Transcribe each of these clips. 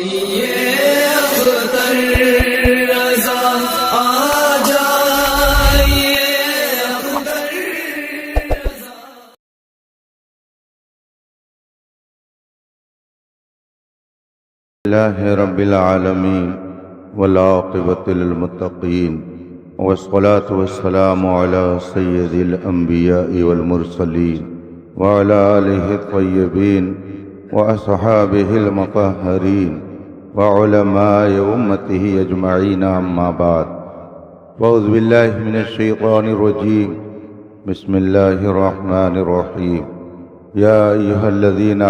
اختر رضا آ جائیے اختر رضا۔ لله رب العالمين والعاقبة للمتقين والصلاة والسلام على سيد الأنبياء والمرسلين وعلى آله الطيبين وأصحابه المطهرين وعلماء أمته أجمعين أما بعد أعوذ بالله من الشيطان الرجيم بسم الله الرحمن الرحيم يا أيها الذين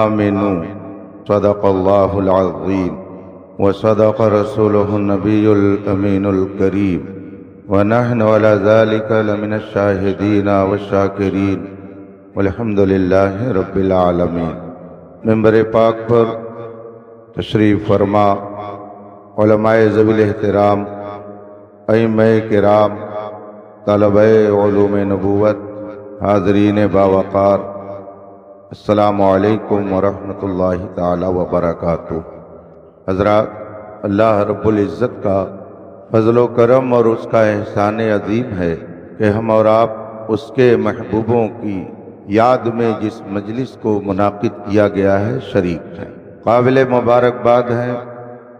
آمنوا صدق الله العظيم وصدق رسوله النبي الأمين الكريم ونحن على ذلك لمن الشاهدين والشاكرين والحمد لله رب العالمين۔ منبر پاک پر تشریف فرما علماء ذوی الاحترام، ائمہ کرام، طلبہ علوم نبوت، حاضرین باوقار، السلام علیکم ورحمۃ اللہ تعالی وبرکاتہ۔ حضرات، اللہ رب العزت کا فضل و کرم اور اس کا احسان عظیم ہے کہ ہم اور آپ اس کے محبوبوں کی یاد میں جس مجلس کو منعقد کیا گیا ہے شریک ہیں۔ قابل مبارکباد ہیں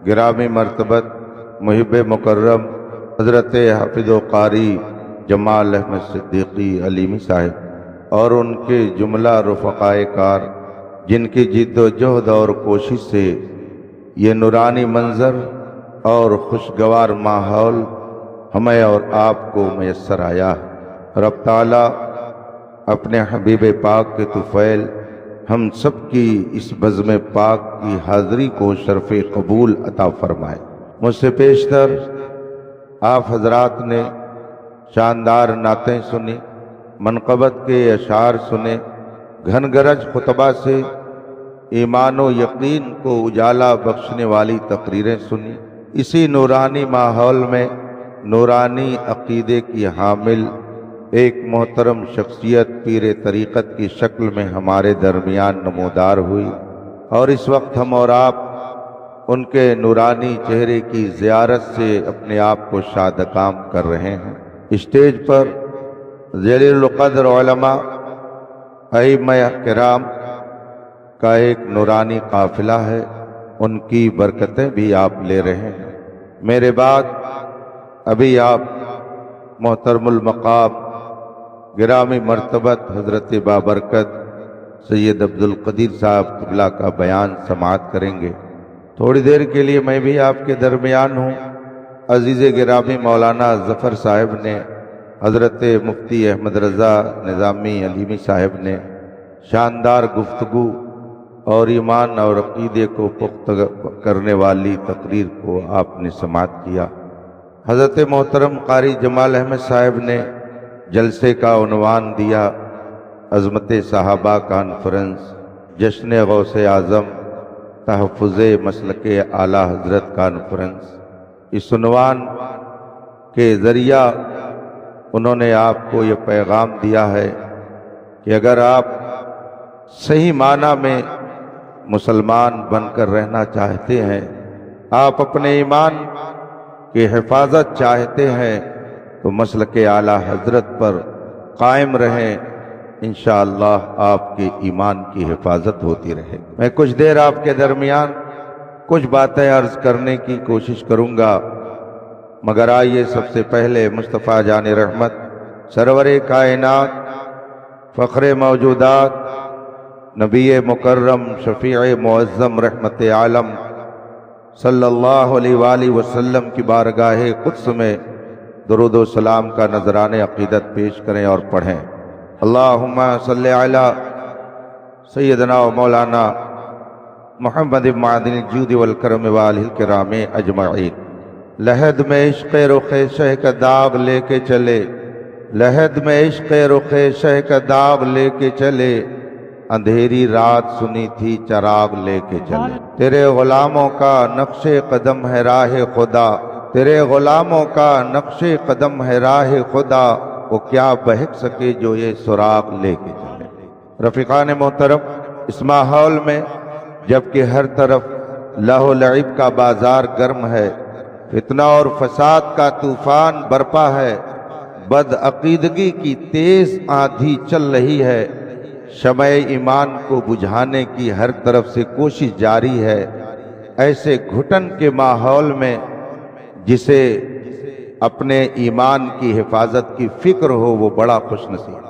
گرامی مرتبت محب مکرم حضرت حافظ و قاری جمال احمد صدیقی علیمی صاحب اور ان کے جملہ رفقائے کار، جن کی جد و جہد اور کوشش سے یہ نورانی منظر اور خوشگوار ماحول ہمیں اور آپ کو میسر آیا ہے۔ رب تعالیٰ اپنے حبیب پاک کے طفیل ہم سب کی اس بزم پاک کی حاضری کو شرف قبول عطا فرمائے۔ مجھ سے پیشتر آپ حضرات نے شاندار نعتیں سنی، منقبت کے اشعار سنے، گھن گرج خطبہ سے ایمان و یقین کو اجالا بخشنے والی تقریریں سنی۔ اسی نورانی ماحول میں نورانی عقیدے کی حامل ایک محترم شخصیت پیر طریقت کی شکل میں ہمارے درمیان نمودار ہوئی، اور اس وقت ہم اور آپ ان کے نورانی چہرے کی زیارت سے اپنے آپ کو شادکام کر رہے ہیں۔ اسٹیج پر جلیل القدر علماء، ائمہ کرام کا ایک نورانی قافلہ ہے، ان کی برکتیں بھی آپ لے رہے ہیں۔ میرے بعد ابھی آپ محترم المقام گرامی مرتبت حضرت بابرکت سید عبدالقدیر صاحب قبلہ کا بیان سماعت کریں گے۔ تھوڑی دیر کے لیے میں بھی آپ کے درمیان ہوں۔ عزیز گرامی مولانا ظفر صاحب نے، حضرت مفتی احمد رضا نظامی علیمی صاحب نے شاندار گفتگو اور ایمان اور عقیدے کو پختہ کرنے والی تقریر کو آپ نے سماعت کیا۔ حضرت محترم قاری جمال احمد صاحب نے جلسے کا عنوان دیا عظمت صحابہ کانفرنس، جشن غوث اعظم، تحفظ مسلک اعلیٰ حضرت کانفرنس۔ اس عنوان کے ذریعہ انہوں نے آپ کو یہ پیغام دیا ہے کہ اگر آپ صحیح معنی میں مسلمان بن کر رہنا چاہتے ہیں، آپ اپنے ایمان کی حفاظت چاہتے ہیں، تو مسلک اعلیٰ حضرت پر قائم رہیں، انشاءاللہ آپ کے ایمان کی حفاظت ہوتی رہے۔ میں کچھ دیر آپ کے درمیان کچھ باتیں عرض کرنے کی کوشش کروں گا، مگر آئیے سب سے پہلے مصطفیٰ جان رحمت، سرور کائنات، فخر موجودات، نبی مکرم، شفیع معظم، رحمت عالم صلی اللہ علیہ وآلہ وسلم کی بارگاہ قدس میں درود و سلام کا نذران عقیدت پیش کریں اور پڑھیں۔ اللہم صلی علی سیدنا و مولانا محمد معدن الجود والکرم والہ الکرام اجمعین۔ لحد میں عشق رخ شہ کا داغ لے کے چلے، لحد میں عشق رخ شہ کا داغ لے کے چلے، اندھیری رات سنی تھی چراغ لے کے چلے۔ تیرے غلاموں کا نقش قدم ہے راہ خدا، تیرے غلاموں کا نقش قدم ہے راہ خدا، وہ کیا بہک سکے جو یہ سراغ لے کے چلے۔ رفیقان محترم، اس ماحول میں جبکہ ہر طرف لہو لعب کا بازار گرم ہے، فتنہ اور فساد کا طوفان برپا ہے، بد عقیدگی کی تیز آندھی چل رہی ہے، شمع ایمان کو بجھانے کی ہر طرف سے کوشش جاری ہے۔ ایسے گھٹن کے ماحول میں جسے اپنے ایمان کی حفاظت کی فکر ہو وہ بڑا خوش نصیب۔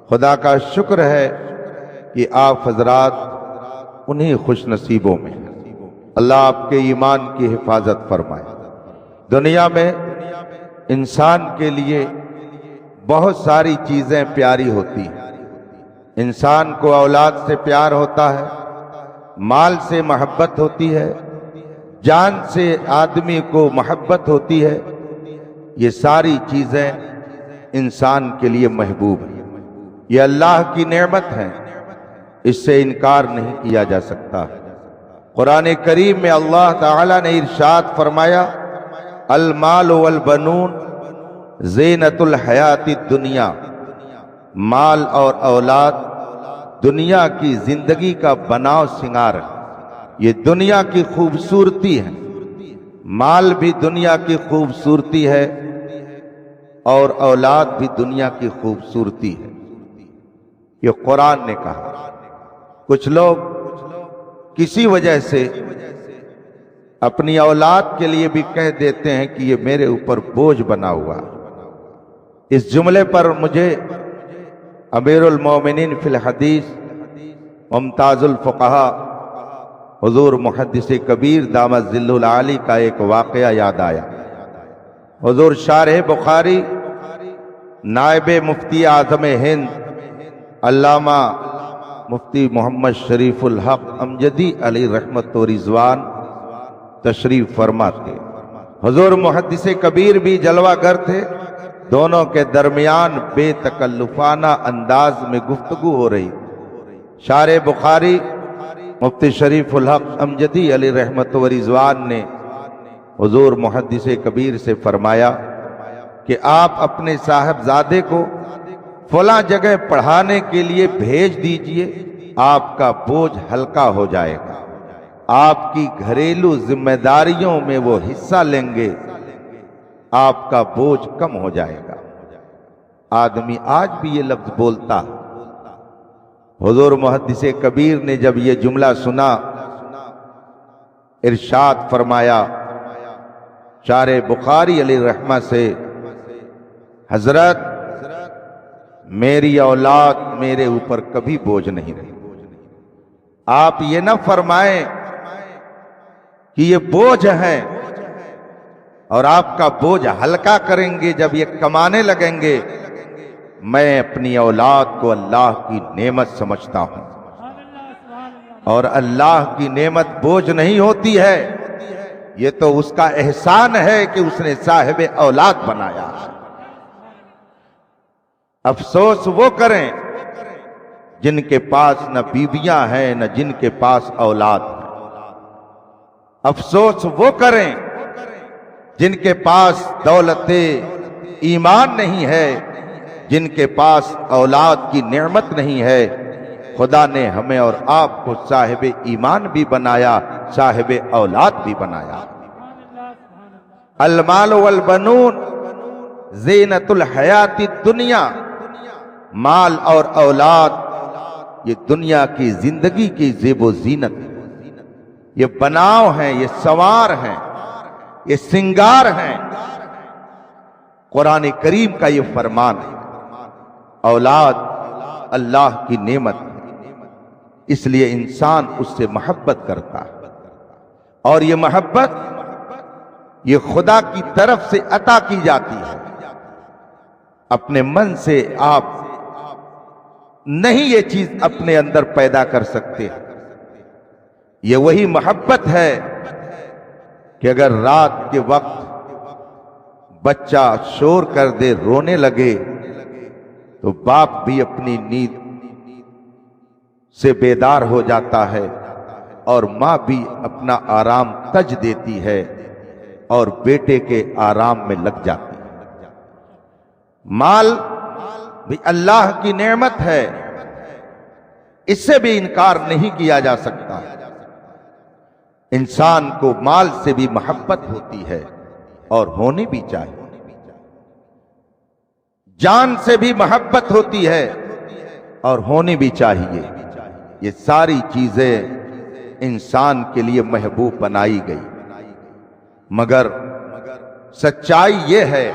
خدا کا شکر ہے کہ آپ حضرات انہی خوش نصیبوں میں ہیں۔ اللہ آپ کے ایمان کی حفاظت فرمائے۔ دنیا میں انسان کے لیے بہت ساری چیزیں پیاری ہوتی ہیں۔ انسان کو اولاد سے پیار ہوتا ہے، مال سے محبت ہوتی ہے، جان سے آدمی کو محبت ہوتی ہے۔ یہ ساری چیزیں انسان کے لیے محبوب ہیں، یہ اللہ کی نعمت ہیں، اس سے انکار نہیں کیا جا سکتا۔ قرآن کریم میں اللہ تعالی نے ارشاد فرمایا، المال والبنون زینت الحیات الدنیا، مال اور اولاد دنیا کی زندگی کا بناؤ سنگار ہے، یہ دنیا کی خوبصورتی ہے۔ مال بھی دنیا کی خوبصورتی ہے اور اولاد بھی دنیا کی خوبصورتی ہے، یہ قرآن نے کہا۔ کچھ لوگ کسی وجہ سے اپنی اولاد کے لیے بھی کہہ دیتے ہیں کہ یہ میرے اوپر بوجھ بنا ہوا۔ اس جملے پر مجھے امیر المومنین فی الحدیث ممتاز الفقہا حضور محدث کبیر دامت ظل العالی کا ایک واقعہ یاد آیا۔ حضور شارح بخاری نائب مفتی اعظم ہند علامہ مفتی محمد شریف الحق امجدی علیہ رحمت و رضوان تشریف فرما تھے۔ حضور محدث کبیر بھی جلوہ گر تھے، دونوں کے درمیان بے تکلفانہ انداز میں گفتگو ہو رہی۔ شارح بخاری مفتی شریف الحق امجدی علیہ رحمت و رضوان نے حضور محدث کبیر سے فرمایا کہ آپ اپنے صاحبزادے کو فلاں جگہ پڑھانے کے لیے بھیج دیجئے، آپ کا بوجھ ہلکا ہو جائے گا، آپ کی گھریلو ذمہ داریوں میں وہ حصہ لیں گے، آپ کا بوجھ کم ہو جائے گا۔ آدمی آج بھی یہ لفظ بولتا۔ حضور محدث کبیر نے جب یہ جملہ سنا، ارشاد فرمایا شارح بخاری علیہ رحمہ سے، حضرت میری اولاد میرے اوپر کبھی بوجھ نہیں رہی۔ آپ یہ نہ فرمائیں کہ یہ بوجھ ہے اور آپ کا بوجھ ہلکا کریں گے جب یہ کمانے لگیں گے۔ میں اپنی اولاد کو اللہ کی نعمت سمجھتا ہوں، اور اللہ کی نعمت بوجھ نہیں ہوتی ہے، یہ تو اس کا احسان ہے کہ اس نے صاحب اولاد بنایا۔ افسوس وہ کریں جن کے پاس نہ بیویاں ہیں نہ جن کے پاس اولاد ہے۔ افسوس وہ کریں جن کے پاس دولت ایمان نہیں ہے، جن کے پاس اولاد کی نعمت نہیں ہے۔ خدا نے ہمیں اور آپ کو صاحب ایمان بھی بنایا، صاحب اولاد بھی بنایا۔ المال والبنون زینت الحیات الدنیا، مال اور اولاد یہ دنیا کی زندگی کی زیب و زینت ہے، یہ بناؤ ہیں، یہ سنوار ہیں، یہ سنگار ہیں۔ قرآن کریم کا یہ فرمان ہے۔ اولاد اللہ کی نعمت ہے، اس لیے انسان اس سے محبت کرتا ہے، اور یہ محبت یہ خدا کی طرف سے عطا کی جاتی ہے۔ اپنے من سے آپ نہیں یہ چیز اپنے اندر پیدا کر سکتے۔ یہ وہی محبت ہے کہ اگر رات کے وقت بچہ شور کر دے، رونے لگے، تو باپ بھی اپنی نیند سے بیدار ہو جاتا ہے، اور ماں بھی اپنا آرام تج دیتی ہے اور بیٹے کے آرام میں لگ جاتی ہے۔ مال بھی اللہ کی نعمت ہے، اس سے بھی انکار نہیں کیا جا سکتا۔ انسان کو مال سے بھی محبت ہوتی ہے اور ہونی بھی چاہیے، جان سے بھی محبت ہوتی ہے اور ہونی بھی چاہیے۔ یہ ساری چیزیں انسان کے لیے محبوب بنائی گئی، مگر سچائی یہ ہے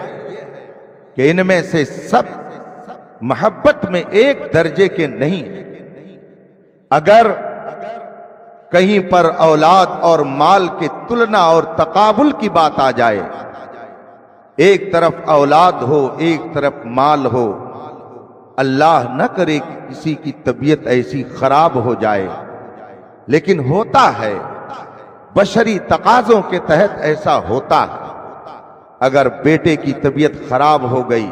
کہ ان میں سے سب محبت میں ایک درجے کے نہیں ہیں۔ اگر کہیں پر اولاد اور مال کے تلنا اور تقابل کی بات آ جائے، ایک طرف اولاد ہو ایک طرف مال ہو، اللہ نہ کرے کہ کسی کی طبیعت ایسی خراب ہو جائے، لیکن ہوتا ہے، بشری تقاضوں کے تحت ایسا ہوتا ہے۔ اگر بیٹے کی طبیعت خراب ہو گئی،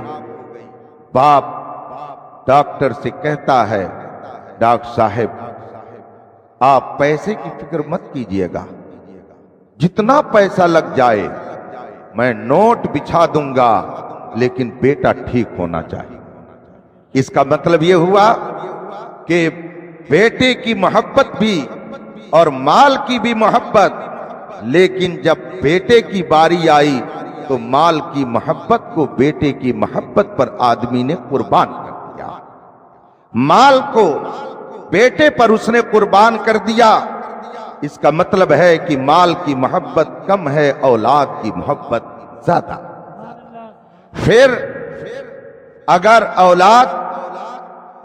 باپ ڈاکٹر سے کہتا ہے، ڈاکٹر صاحب آپ پیسے کی فکر مت کیجئے گا، جتنا پیسہ لگ جائے میں نوٹ بچھا دوں گا، لیکن بیٹا ٹھیک ہونا چاہیے۔ اس کا مطلب یہ ہوا کہ بیٹے کی محبت بھی اور مال کی بھی محبت، لیکن جب بیٹے کی باری آئی تو مال کی محبت کو بیٹے کی محبت پر آدمی نے قربان کر دیا، مال کو بیٹے پر اس نے قربان کر دیا۔ اس کا مطلب ہے کہ مال کی محبت کم ہے، اولاد کی محبت زیادہ۔ پھر اگر اولاد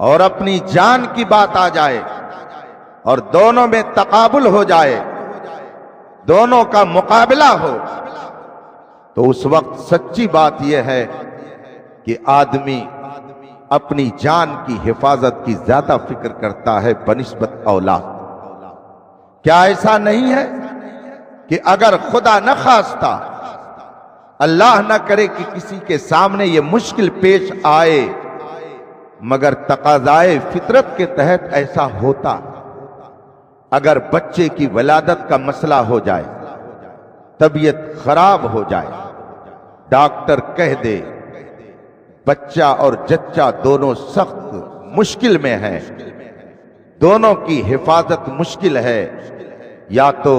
اور اپنی جان کی بات آ جائے اور دونوں میں تقابل ہو جائے، دونوں کا مقابلہ ہو، تو اس وقت سچی بات یہ ہے کہ آدمی اپنی جان کی حفاظت کی زیادہ فکر کرتا ہے بنسبت اولاد۔ کیا ایسا نہیں ہے کہ اگر خدا نہ خواستہ، اللہ نہ کرے کہ کسی کے سامنے یہ مشکل پیش آئے، مگر تقاضائے فطرت کے تحت ایسا ہوتا، اگر بچے کی ولادت کا مسئلہ ہو جائے، طبیعت خراب ہو جائے، ڈاکٹر کہہ دے بچہ اور جچہ دونوں سخت مشکل میں ہیں، دونوں کی حفاظت مشکل ہے، یا تو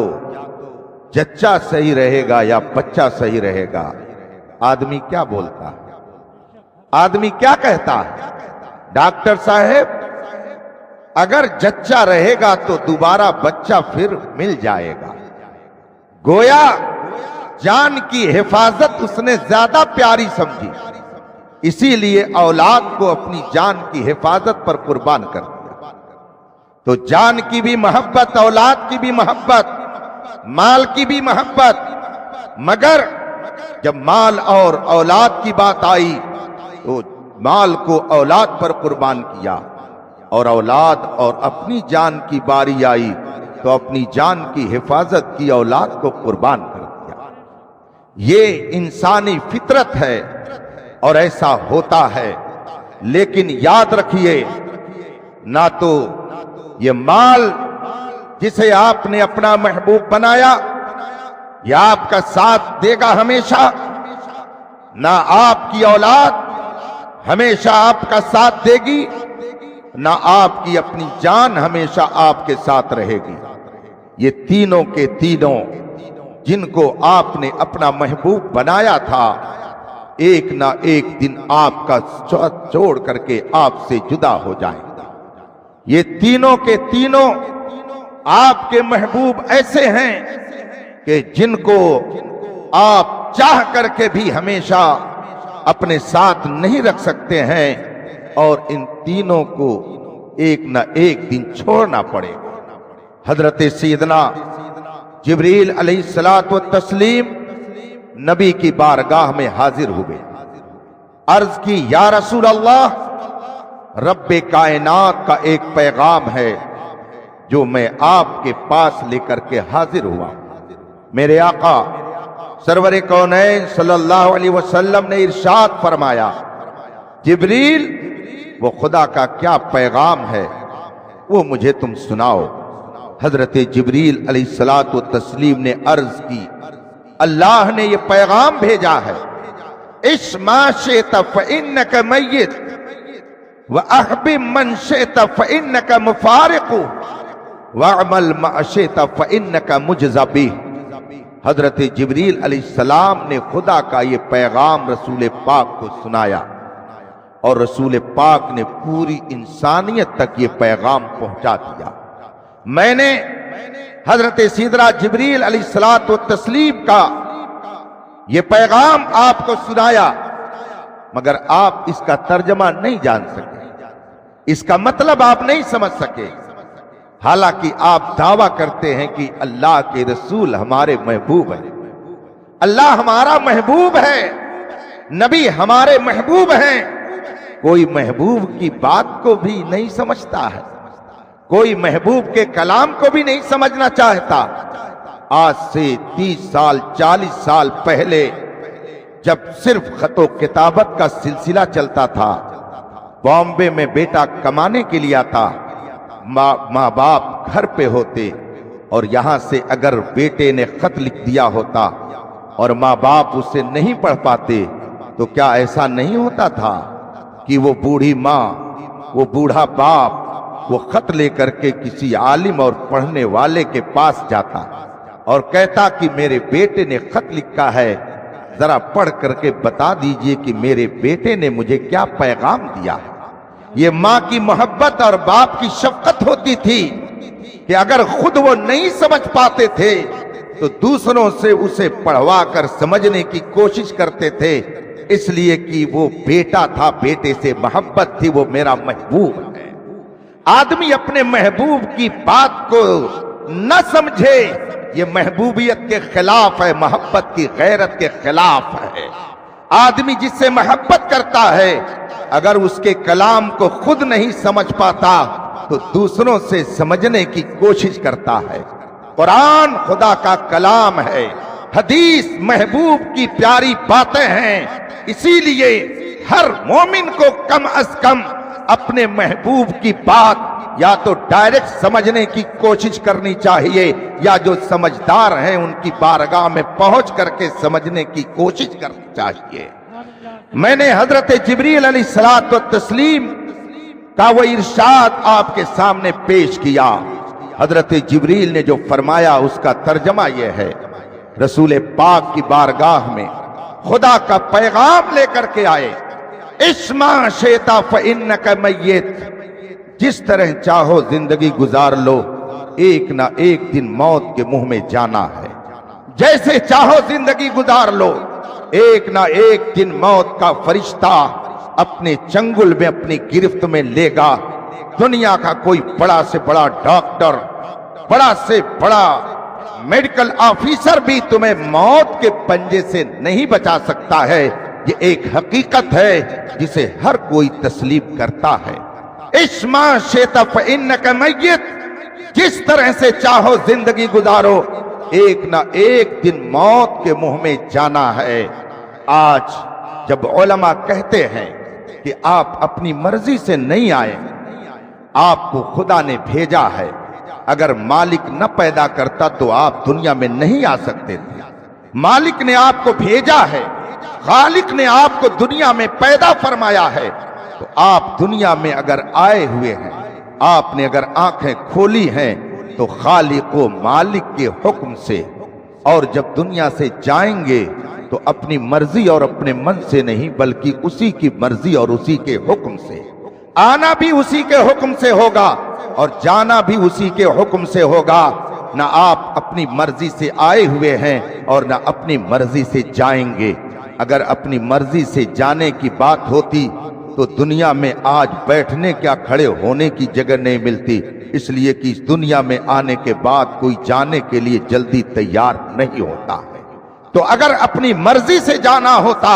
جچہ صحیح رہے گا یا بچہ صحیح رہے گا، آدمی کیا بولتا ہے؟ آدمی کیا کہتا ہے؟ ڈاکٹر صاحب اگر جچہ رہے گا تو دوبارہ بچہ پھر مل جائے گا۔ گویا جان کی حفاظت اس نے زیادہ پیاری سمجھی، اسی لیے اولاد کو اپنی جان کی حفاظت پر قربان کر دیا۔ تو جان کی بھی محبت، اولاد کی بھی محبت، مال کی بھی محبت، مگر جب مال اور اولاد کی بات آئی تو مال کو اولاد پر قربان کیا، اور اولاد اور اپنی جان کی باری آئی تو اپنی جان کی حفاظت کی، اولاد کو قربان کر دیا۔ یہ انسانی فطرت ہے اور ایسا ہوتا ہے، لیکن یاد رکھیے، نہ تو یہ مال جسے آپ نے اپنا محبوب بنایا یہ آپ کا ساتھ دے گا ہمیشہ، نہ آپ کی اولاد ہمیشہ آپ کا ساتھ دے گی، نہ آپ کی اپنی جان ہمیشہ آپ کے ساتھ رہے گی۔ یہ تینوں کے تینوں جن کو آپ نے اپنا محبوب بنایا تھا، ایک نہ ایک دن آپ کا ساتھ چھوڑ کر کے آپ سے جدا ہو جائیں۔ یہ تینوں کے تینوں آپ کے محبوب ایسے ہیں کہ جن کو آپ چاہ کر کے بھی ہمیشہ اپنے ساتھ نہیں رکھ سکتے ہیں، اور ان تینوں کو ایک نہ ایک دن چھوڑنا پڑے گا۔ حضرت سیدنا جبریل علیہ الصلوۃ والتسلیم نبی کی بارگاہ میں حاضر ہوئے، عرض کی یا رسول اللہ، رب کائنات کا ایک پیغام ہے جو میں آپ کے پاس لے کر کے حاضر ہوا۔ میرے آقا سرور کونین صلی اللہ علیہ وسلم نے ارشاد فرمایا، جبریل وہ خدا کا کیا پیغام ہے وہ مجھے تم سناؤ۔ حضرت جبریل علیہ الصلوۃ والتسلیم نے عرض کی، اللہ نے یہ پیغام بھیجا ہے، عش ما شئت فإنک میت وأحبب من شئت فإنک مفارق۔ وَاعْمَلْ مَا شِئْتَ فَإِنَّكَ مُجْزَى بِهِ۔ حضرت جبریل علیہ السلام نے خدا کا یہ پیغام رسول پاک کو سنایا اور رسول پاک نے پوری انسانیت تک یہ پیغام پہنچا دیا۔ میں نے حضرت سیدنا جبریل علیہ السلام کا یہ پیغام آپ کو سنایا، مگر آپ اس کا ترجمہ نہیں جان سکے، اس کا مطلب آپ نہیں سمجھ سکے، حالانکہ آپ دعویٰ کرتے ہیں کہ اللہ کے رسول ہمارے محبوب ہیں، اللہ ہمارا محبوب ہے، نبی ہمارے محبوب ہیں۔ کوئی محبوب کی بات کو بھی نہیں سمجھتا ہے، کوئی محبوب کے کلام کو بھی نہیں سمجھنا چاہتا۔ آج سے 30 سال 40 سال پہلے جب صرف خط و کتابت کا سلسلہ چلتا تھا، بامبے میں بیٹا کمانے کے لیے آتا، ماں باپ گھر پہ ہوتے، اور یہاں سے اگر بیٹے نے خط لکھ دیا ہوتا اور ماں باپ اسے نہیں پڑھ پاتے تو کیا ایسا نہیں ہوتا تھا کہ وہ بوڑھی ماں، وہ بوڑھا باپ وہ خط لے کر کے کسی عالم اور پڑھنے والے کے پاس جاتا اور کہتا کہ میرے بیٹے نے خط لکھا ہے، ذرا پڑھ کر کے بتا دیجئے کہ میرے بیٹے نے مجھے کیا پیغام دیا ہے۔ یہ ماں کی محبت اور باپ کی شفقت ہوتی تھی کہ اگر خود وہ نہیں سمجھ پاتے تھے تو دوسروں سے اسے پڑھوا کر سمجھنے کی کوشش کرتے تھے، اس لیے کہ وہ بیٹا تھا، بیٹے سے محبت تھی، وہ میرا محبوب ہے۔ آدمی اپنے محبوب کی بات کو نہ سمجھے، یہ محبوبیت کے خلاف ہے، محبت کی غیرت کے خلاف ہے۔ آدمی جس سے محبت کرتا ہے اگر اس کے کلام کو خود نہیں سمجھ پاتا تو دوسروں سے سمجھنے کی کوشش کرتا ہے۔ قرآن خدا کا کلام ہے، حدیث محبوب کی پیاری باتیں ہیں، اسی لیے ہر مومن کو کم از کم اپنے محبوب کی بات یا تو ڈائریکٹ سمجھنے کی کوشش کرنی چاہیے یا جو سمجھدار ہیں ان کی بارگاہ میں پہنچ کر کے سمجھنے کی کوشش کرنی چاہیے۔ میں نے حضرت جبریل علیہ السلام کا وہ ارشاد آپ کے سامنے پیش کیا۔ حضرت جبریل نے جو فرمایا اس کا ترجمہ یہ ہے، رسول پاک کی بارگاہ میں خدا کا پیغام لے کر کے آئے، اسما شیتا فإنک میت، جس طرح چاہو زندگی گزار لو، ایک نہ ایک دن موت کے منہ میں جانا ہے۔ جیسے چاہو زندگی گزار لو، ایک نہ ایک دن موت کا فرشتہ اپنے چنگل میں اپنی گرفت میں لے گا۔ دنیا کا کوئی بڑا سے بڑا ڈاکٹر، بڑا سے بڑا میڈیکل آفیسر بھی تمہیں موت کے پنجے سے نہیں بچا سکتا ہے، یہ ایک حقیقت ہے جسے ہر کوئی تسلیم کرتا ہے۔ اسما شیت فإنک میت، جس طرح سے چاہو زندگی گزارو، ایک نہ ایک دن موت کے منہ میں جانا ہے۔ آج جب علماء کہتے ہیں کہ آپ اپنی مرضی سے نہیں آئے، آپ کو خدا نے بھیجا ہے، اگر مالک نہ پیدا کرتا تو آپ دنیا میں نہیں آ سکتے تھے۔ مالک نے آپ کو بھیجا ہے، خالق نے آپ کو دنیا میں پیدا فرمایا ہے، تو آپ دنیا میں اگر آئے ہوئے ہیں، آپ نے اگر آنکھیں کھولی ہیں تو خالق و مالک کے حکم سے، اور جب دنیا سے جائیں گے تو اپنی مرضی اور اپنے من سے نہیں بلکہ اسی کی مرضی اور اسی کے حکم سے۔ آنا بھی اسی کے حکم سے ہوگا اور جانا بھی اسی کے حکم سے ہوگا۔ نہ آپ اپنی مرضی سے آئے ہوئے ہیں اور نہ اپنی مرضی سے جائیں گے۔ اگر اپنی مرضی سے جانے کی بات ہوتی تو دنیا میں آج بیٹھنے کیا کھڑے ہونے کی جگہ نہیں ملتی، اس لیے کہ اس دنیا میں آنے کے بعد کوئی جانے کے لیے جلدی تیار نہیں ہوتا ہے۔ تو اگر اپنی مرضی سے جانا ہوتا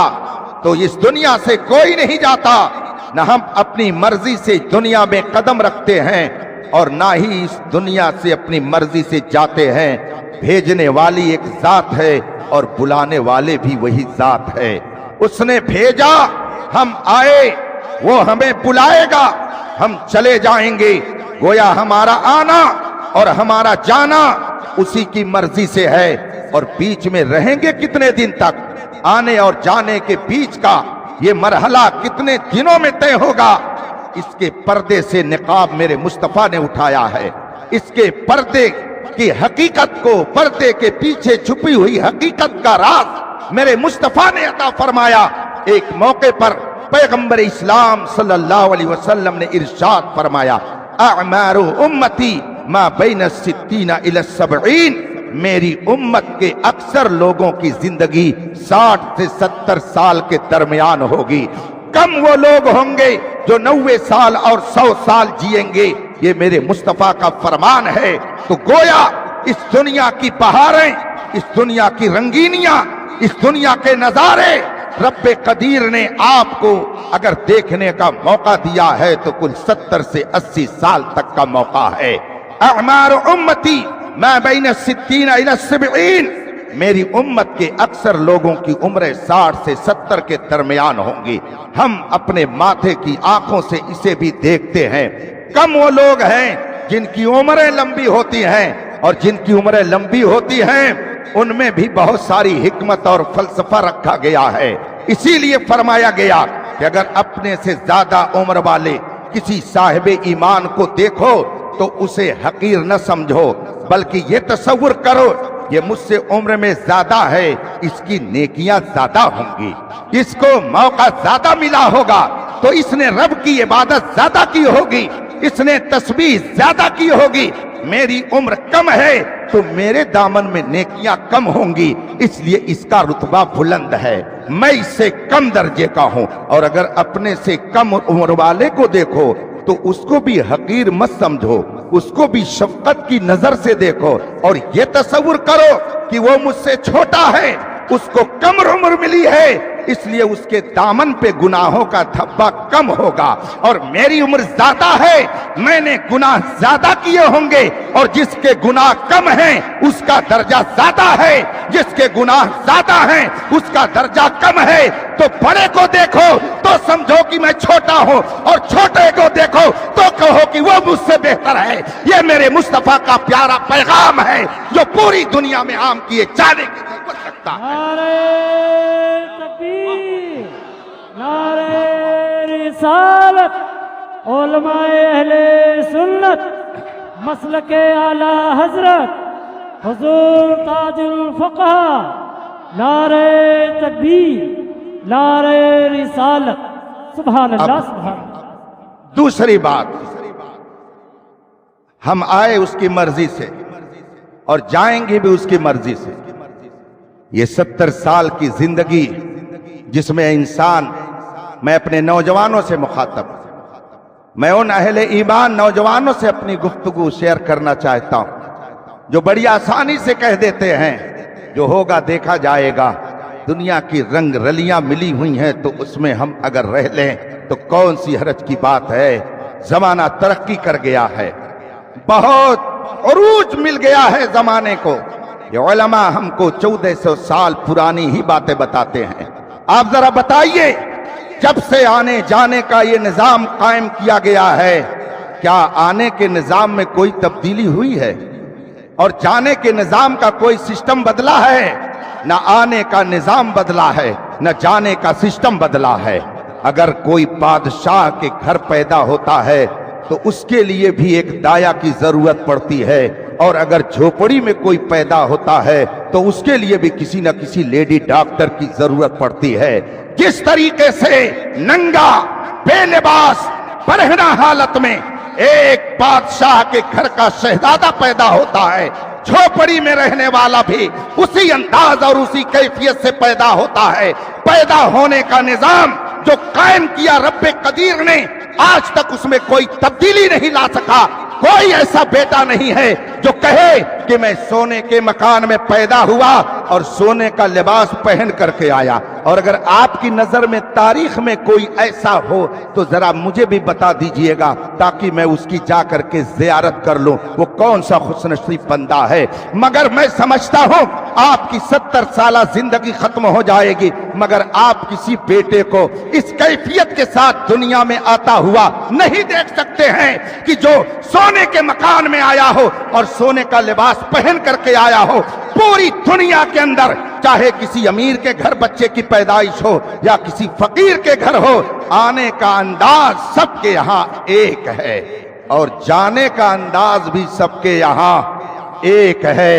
تو اس دنیا سے کوئی نہیں جاتا، نہ ہم اپنی مرضی سے دنیا میں قدم رکھتے ہیں اور نہ ہی اس دنیا سے اپنی مرضی سے جاتے ہیں۔ بھیجنے والی ایک ذات ہے اور بلانے والے بھی وہی ذات ہے۔ اس نے بھیجا، ہم آئے، وہ ہمیں بلائے گا، ہم چلے جائیں گے۔ گویا ہمارا آنا اور ہمارا جانا اسی کی مرضی سے ہے۔ اور بیچ میں رہیں گے کتنے دن تک؟ آنے اور جانے کے بیچ کا یہ مرحلہ کتنے دنوں میں طے ہوگا؟ اس کے پردے سے نقاب میرے مصطفیٰ نے اٹھایا ہے۔ اس کے پردے کی حقیقت کو، پردے کے پیچھے چھپی ہوئی حقیقت کا راز میرے مصطفیٰ نے عطا فرمایا۔ ایک موقع پر پیغمبر اسلام صلی اللہ علیہ وسلم نے ارشاد فرمایا، اعمار امتی ما بین الستین الی السبعین، میری امت کے اکثر لوگوں کی زندگی 60 سے 70 سال کے درمیان ہوگی، کم وہ لوگ ہوں گے جو 90 سال اور 100 سال جئیں گے، یہ میرے مصطفیٰ کا فرمان ہے۔ تو گویا اس دنیا کی بہاریں، اس دنیا کی رنگینیاں، اس دنیا کے نظارے رب قدیر نے آپ کو اگر دیکھنے کا موقع دیا ہے تو کل 70 سے 80 سال تک کا موقع ہے۔ اعمار امتی ما بین الستین الی السبعین، میری امت کے اکثر لوگوں کی عمریں 60 سے 70 کے درمیان ہوں گی۔ ہم اپنے ماتھے کی آنکھوں سے اسے بھی دیکھتے ہیں، کم وہ لوگ ہیں جن کی عمریں لمبی ہوتی ہیں، اور جن کی عمریں لمبی ہوتی ہیں ان میں بھی بہت ساری حکمت اور فلسفہ رکھا گیا ہے۔ اسی لیے فرمایا گیا کہ اگر اپنے سے زیادہ عمر والے کسی صاحب ایمان کو دیکھو تو اسے حقیر نہ سمجھو، بلکہ یہ تصور کرو یہ مجھ سے عمر میں زیادہ ہے، اس کی نیکیاں زیادہ ہوں گی، اس کو موقع زیادہ ملا ہوگا تو اس نے رب کی عبادت زیادہ کی ہوگی، اس نے تسبیح زیادہ کی ہوگی۔ میری عمر کم ہے تو میرے دامن میں نیکیاں کم ہوں گی، اس لیے اس کا رتبہ بلند ہے، میں اس سے کم درجے کا ہوں۔ اور اگر اپنے سے کم عمر والے کو دیکھو تو اس کو بھی حقیر مت سمجھو، اس کو بھی شفقت کی نظر سے دیکھو، اور یہ تصور کرو کہ وہ مجھ سے چھوٹا ہے، اس کو کم عمر ملی ہے، اس لیے اس کے دامن پہ گناہوں کا دھبا کم ہوگا، اور میری عمر زیادہ ہے، میں نے گناہ زیادہ کیے ہوں گے، اور جس کے گناہ کم ہیں اس کا درجہ زیادہ ہے، جس کے گناہ زیادہ ہیں اس کا درجہ کم ہے۔ تو بڑے کو دیکھو تو سمجھو کہ میں چھوٹا ہوں، اور چھوٹے کو دیکھو تو کہو کہ وہ مجھ سے بہتر ہے۔ یہ میرے مصطفیٰ کا پیارا پیغام ہے جو پوری دنیا میں عام کیے جانے کی ضرورت رکھتا ہے۔ نعرہ تکبیر، نعرہ رسالت، علماء اہل سنت، مسلک اعلی حضرت حضور تاج الفقہا، نعرہ تکبیر، نعرہ رسالت، سبحان اللہ سبحان اللہ۔ دوسری بات، ہم آئے اس کی مرضی سے اور جائیں گے بھی اس کی مرضی سے۔ یہ 70 سال کی زندگی جس میں انسان، میں اپنے نوجوانوں سے مخاطب، میں ان اہل ایمان نوجوانوں سے اپنی گفتگو شیئر کرنا چاہتا ہوں جو بڑی آسانی سے کہہ دیتے ہیں جو ہوگا دیکھا جائے گا، دنیا کی رنگ رلیاں ملی ہوئی ہیں تو اس میں ہم اگر رہ لیں تو کون سی حرج کی بات ہے، زمانہ ترقی کر گیا ہے، بہت عروج مل گیا ہے زمانے کو۔ یہ علماء ہم کو 1400 سال پرانی ہی باتیں بتاتے ہیں۔ آپ ذرا بتائیے، جب سے آنے جانے کا یہ نظام قائم کیا گیا ہے، کیا آنے کے نظام میں کوئی تبدیلی ہوئی ہے؟ اور جانے کے نظام کا کوئی سسٹم بدلا ہے؟ نہ آنے کا نظام بدلا ہے، نہ جانے کا سسٹم بدلا ہے۔ اگر کوئی بادشاہ کے گھر پیدا ہوتا ہے تو اس کے لیے بھی ایک دایا کی ضرورت پڑتی ہے، اور اگر جھوپڑی میں کوئی پیدا ہوتا ہے تو اس کے لیے بھی کسی نہ کسی لیڈی ڈاکٹر کی ضرورت پڑتی ہے۔ جس طریقے سے ننگا بے لباس برہنہ حالت میں ایک بادشاہ کے گھر کا شہزادہ پیدا ہوتا ہے، جھوپڑی میں رہنے والا بھی اسی انداز اور اسی کیفیت سے پیدا ہوتا ہے۔ پیدا ہونے کا نظام جو قائم کیا رب قدیر نے، آج تک اس میں کوئی تبدیلی نہیں لا سکا۔ کوئی ایسا بیٹا نہیں ہے جو کہے کہ میں سونے کے مکان میں پیدا ہوا اور سونے کا لباس پہن کر کے آیا۔ اور اگر آپ کی نظر میں تاریخ میں کوئی ایسا ہو تو ذرا مجھے بھی بتا دیجئے گا تاکہ میں اس کی جا کر کے زیارت کر لوں، وہ کون سا خوش نصیب بندہ ہے۔ مگر میں سمجھتا ہوں آپ کی 70 سالہ زندگی ختم ہو جائے گی، مگر آپ کسی بیٹے کو اس کیفیت کے ساتھ دنیا میں آتا ہوا نہیں دیکھ سکتے ہیں کہ جو سونے کے مکان میں آیا ہو اور سونے کا لباس پہن کر کے آیا ہو۔ پوری دنیا کے اندر چاہے کسی امیر کے گھر بچے کی پیدائش ہو یا کسی فقیر کے گھر ہو، آنے کا انداز سب کے یہاں ایک ہے۔ اور جانے کا انداز بھی سب کے یہاں ایک ہے۔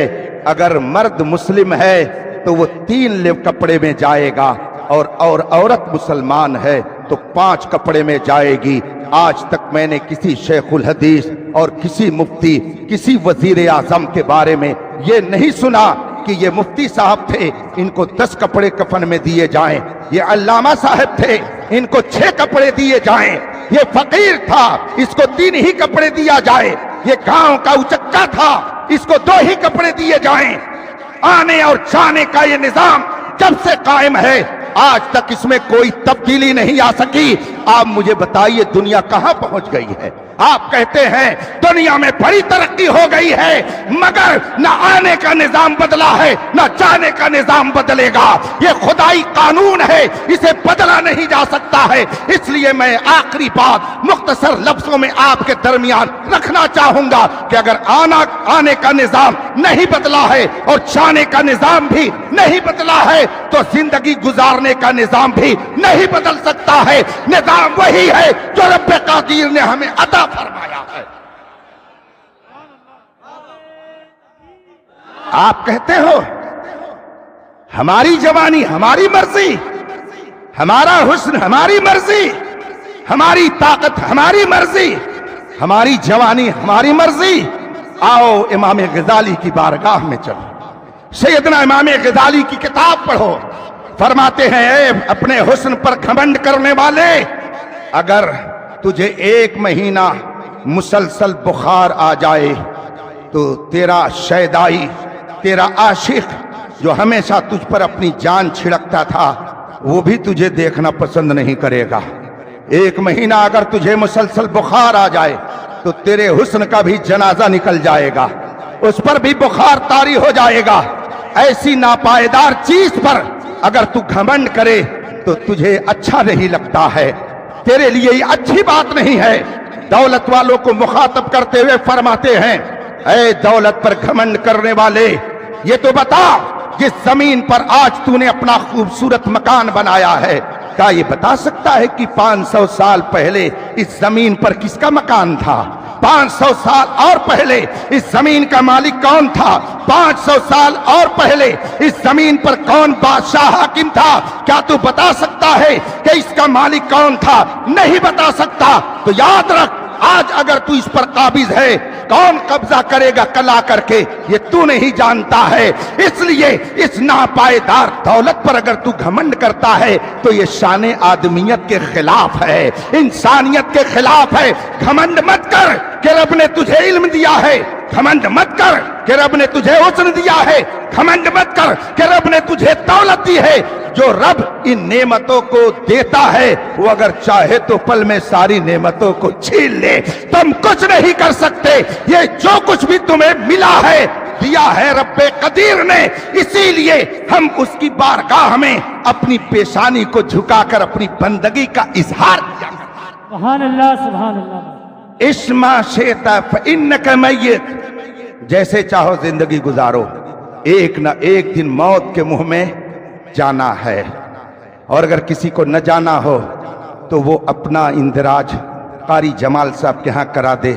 اگر مرد مسلم ہے تو وہ 3 کپڑے میں جائے گا، اور عورت مسلمان ہے تو 5 کپڑے میں جائے گی۔ آج تک میں نے کسی شیخ الحدیث اور کسی مفتی، کسی وزیر اعظم کے بارے میں یہ نہیں سنا کہ یہ مفتی صاحب تھے، ان کو 10 کپڑے کفن میں دیے جائیں، یہ علامہ صاحب تھے، ان کو 6 کپڑے دیے جائیں، یہ فقیر تھا، اس کو 3 ہی کپڑے دیا جائے، یہ گاؤں کا اچکا تھا، اس کو 2 ہی کپڑے دیے جائیں۔ آنے اور جانے کا یہ نظام جب سے قائم ہے آج تک اس میں کوئی تبدیلی نہیں آ سکی۔ آپ مجھے بتائیے دنیا کہاں پہنچ گئی ہے؟ آپ کہتے ہیں دنیا میں بڑی ترقی ہو گئی ہے، مگر نہ آنے کا نظام بدلا ہے نہ جانے کا نظام بدلے گا۔ یہ خدائی قانون ہے، اسے بدلا نہیں جا سکتا ہے۔ اس لیے میں آخری بات مختصر لفظوں میں آپ کے درمیان رکھنا چاہوں گا کہ اگر آنے کا نظام نہیں بدلا ہے اور جانے کا نظام بھی نہیں بدلا ہے تو زندگی گزارنے کا نظام بھی نہیں بدل سکتا ہے۔ نظام وہی ہے جو رب قادر نے ہمیں عطا فرمایا ہے۔ آپ کہتے ہو ہماری جوانی ہماری مرضی، ہمارا حسن ہماری مرضی، ہماری طاقت ہماری مرضی، ہماری جوانی ہماری مرضی۔ آؤ امام غزالی کی بارگاہ میں چلو، سیدنا امام غزالی کی کتاب پڑھو۔ فرماتے ہیں اے اپنے حسن پر گھمنڈ کرنے والے، اگر تجھے 1 مہینہ مسلسل بخار آ جائے تو تیرا شیدائی، تیرا عاشق جو ہمیشہ تجھ پر اپنی جان چھڑکتا تھا وہ بھی تجھے دیکھنا پسند نہیں کرے گا۔ 1 مہینہ اگر تجھے مسلسل بخار آ جائے تو تیرے حسن کا بھی جنازہ نکل جائے گا، اس پر بھی بخار طاری ہو جائے گا۔ ایسی ناپائیدار چیز پر اگر تو گھمنڈ کرے تو تجھے اچھا نہیں لگتا ہے، تیرے لیے یہ اچھی بات نہیں ہے۔ دولت والوں کو مخاطب کرتے ہوئے فرماتے ہیں اے دولت پر گھمنڈ کرنے والے، یہ تو بتا جس زمین پر آج تو نے اپنا خوبصورت مکان بنایا ہے، کیا یہ بتا سکتا ہے کہ 500 سال پہلے اس زمین پر کس کا مکان تھا؟ 500 سال اور پہلے اس زمین کا مالک کون تھا؟ 500 سال اور پہلے اس زمین پر کون بادشاہ حاکم تھا؟ کیا تو بتا سکتا ہے کہ اس کا مالک کون تھا؟ نہیں بتا سکتا۔ تو یاد رکھ آج اگر تو اس پر قابض ہے، کون قبضہ کرے گا کل آ کر کے یہ تو نہیں جانتا ہے۔ اس لیے اس ناپائیدار دولت پر اگر تو گھمنڈ کرتا ہے تو یہ شان آدمیت کے خلاف ہے، انسانیت کے خلاف ہے۔ گھمنڈ مت کر کہ رب نے تجھے علم دیا ہے، گھمنڈ مت کر کہ رب نے تجھے حسن دیا ہے، گھمنڈ مت کر کہ رب نے تجھے دولت دی ہے۔ جو رب ان نعمتوں کو دیتا ہے وہ اگر چاہے تو پل میں ساری نعمتوں کو چھین لے، تم کچھ نہیں کر سکتے۔ یہ جو کچھ بھی تمہیں ملا ہے دیا ہے رب قدیر نے، اسی لیے ہم اس کی بارگاہ میں اپنی پیشانی کو جھکا کر اپنی بندگی کا اظہار کیا۔ سبحان اللہ سبحان اللہ۔ اسما شیتا فإنک میت، جیسے چاہو زندگی گزارو، ایک نہ ایک دن موت کے منہ میں جانا ہے۔ اور اگر کسی کو نہ جانا ہو تو وہ اپنا اندراج قاری جمال صاحب کے ہاں کرا دے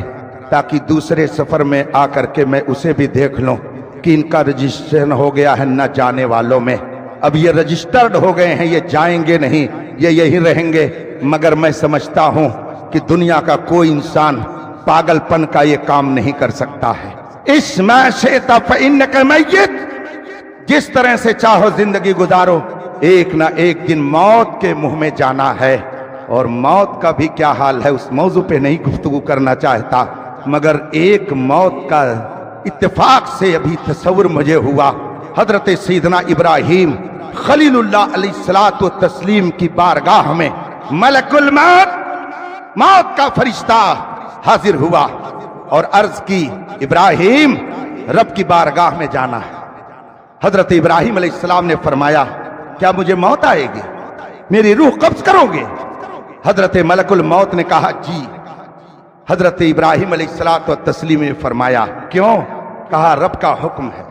تاکہ دوسرے سفر میں آ کر کے میں اسے بھی دیکھ لوں کہ ان کا رجسٹریشن ہو گیا ہے نہ جانے والوں میں۔ اب یہ رجسٹرڈ ہو گئے ہیں، یہ جائیں گے نہیں، یہ یہی رہیں گے۔ مگر میں سمجھتا ہوں کہ دنیا کا کوئی انسان پاگل پن کا یہ کام نہیں کر سکتا ہے۔ اسما شئت فإنک میت، جس طرح سے چاہو زندگی گزارو، ایک نہ ایک دن موت کے منہ میں جانا ہے۔ اور موت کا بھی کیا حال ہے اس موضوع پہ نہیں گفتگو کرنا چاہتا، مگر ایک موت کا اتفاق سے ابھی تصور مجھے ہوا۔ حضرت سیدنا ابراہیم خلیل اللہ علیہ الصلوۃ والتسلیم کی بارگاہ میں ملک الموت، موت کا فرشتہ حاضر ہوا اور عرض کی ابراہیم رب کی بارگاہ میں جانا ہے۔ حضرت ابراہیم علیہ السلام نے فرمایا کیا مجھے موت آئے گی؟ میری روح قبض کرو گے؟ حضرت ملک الموت نے کہا جی۔ حضرت ابراہیم علیہ الصلوۃ والتسلیم نے فرمایا کیوں؟ کہا رب کا حکم ہے۔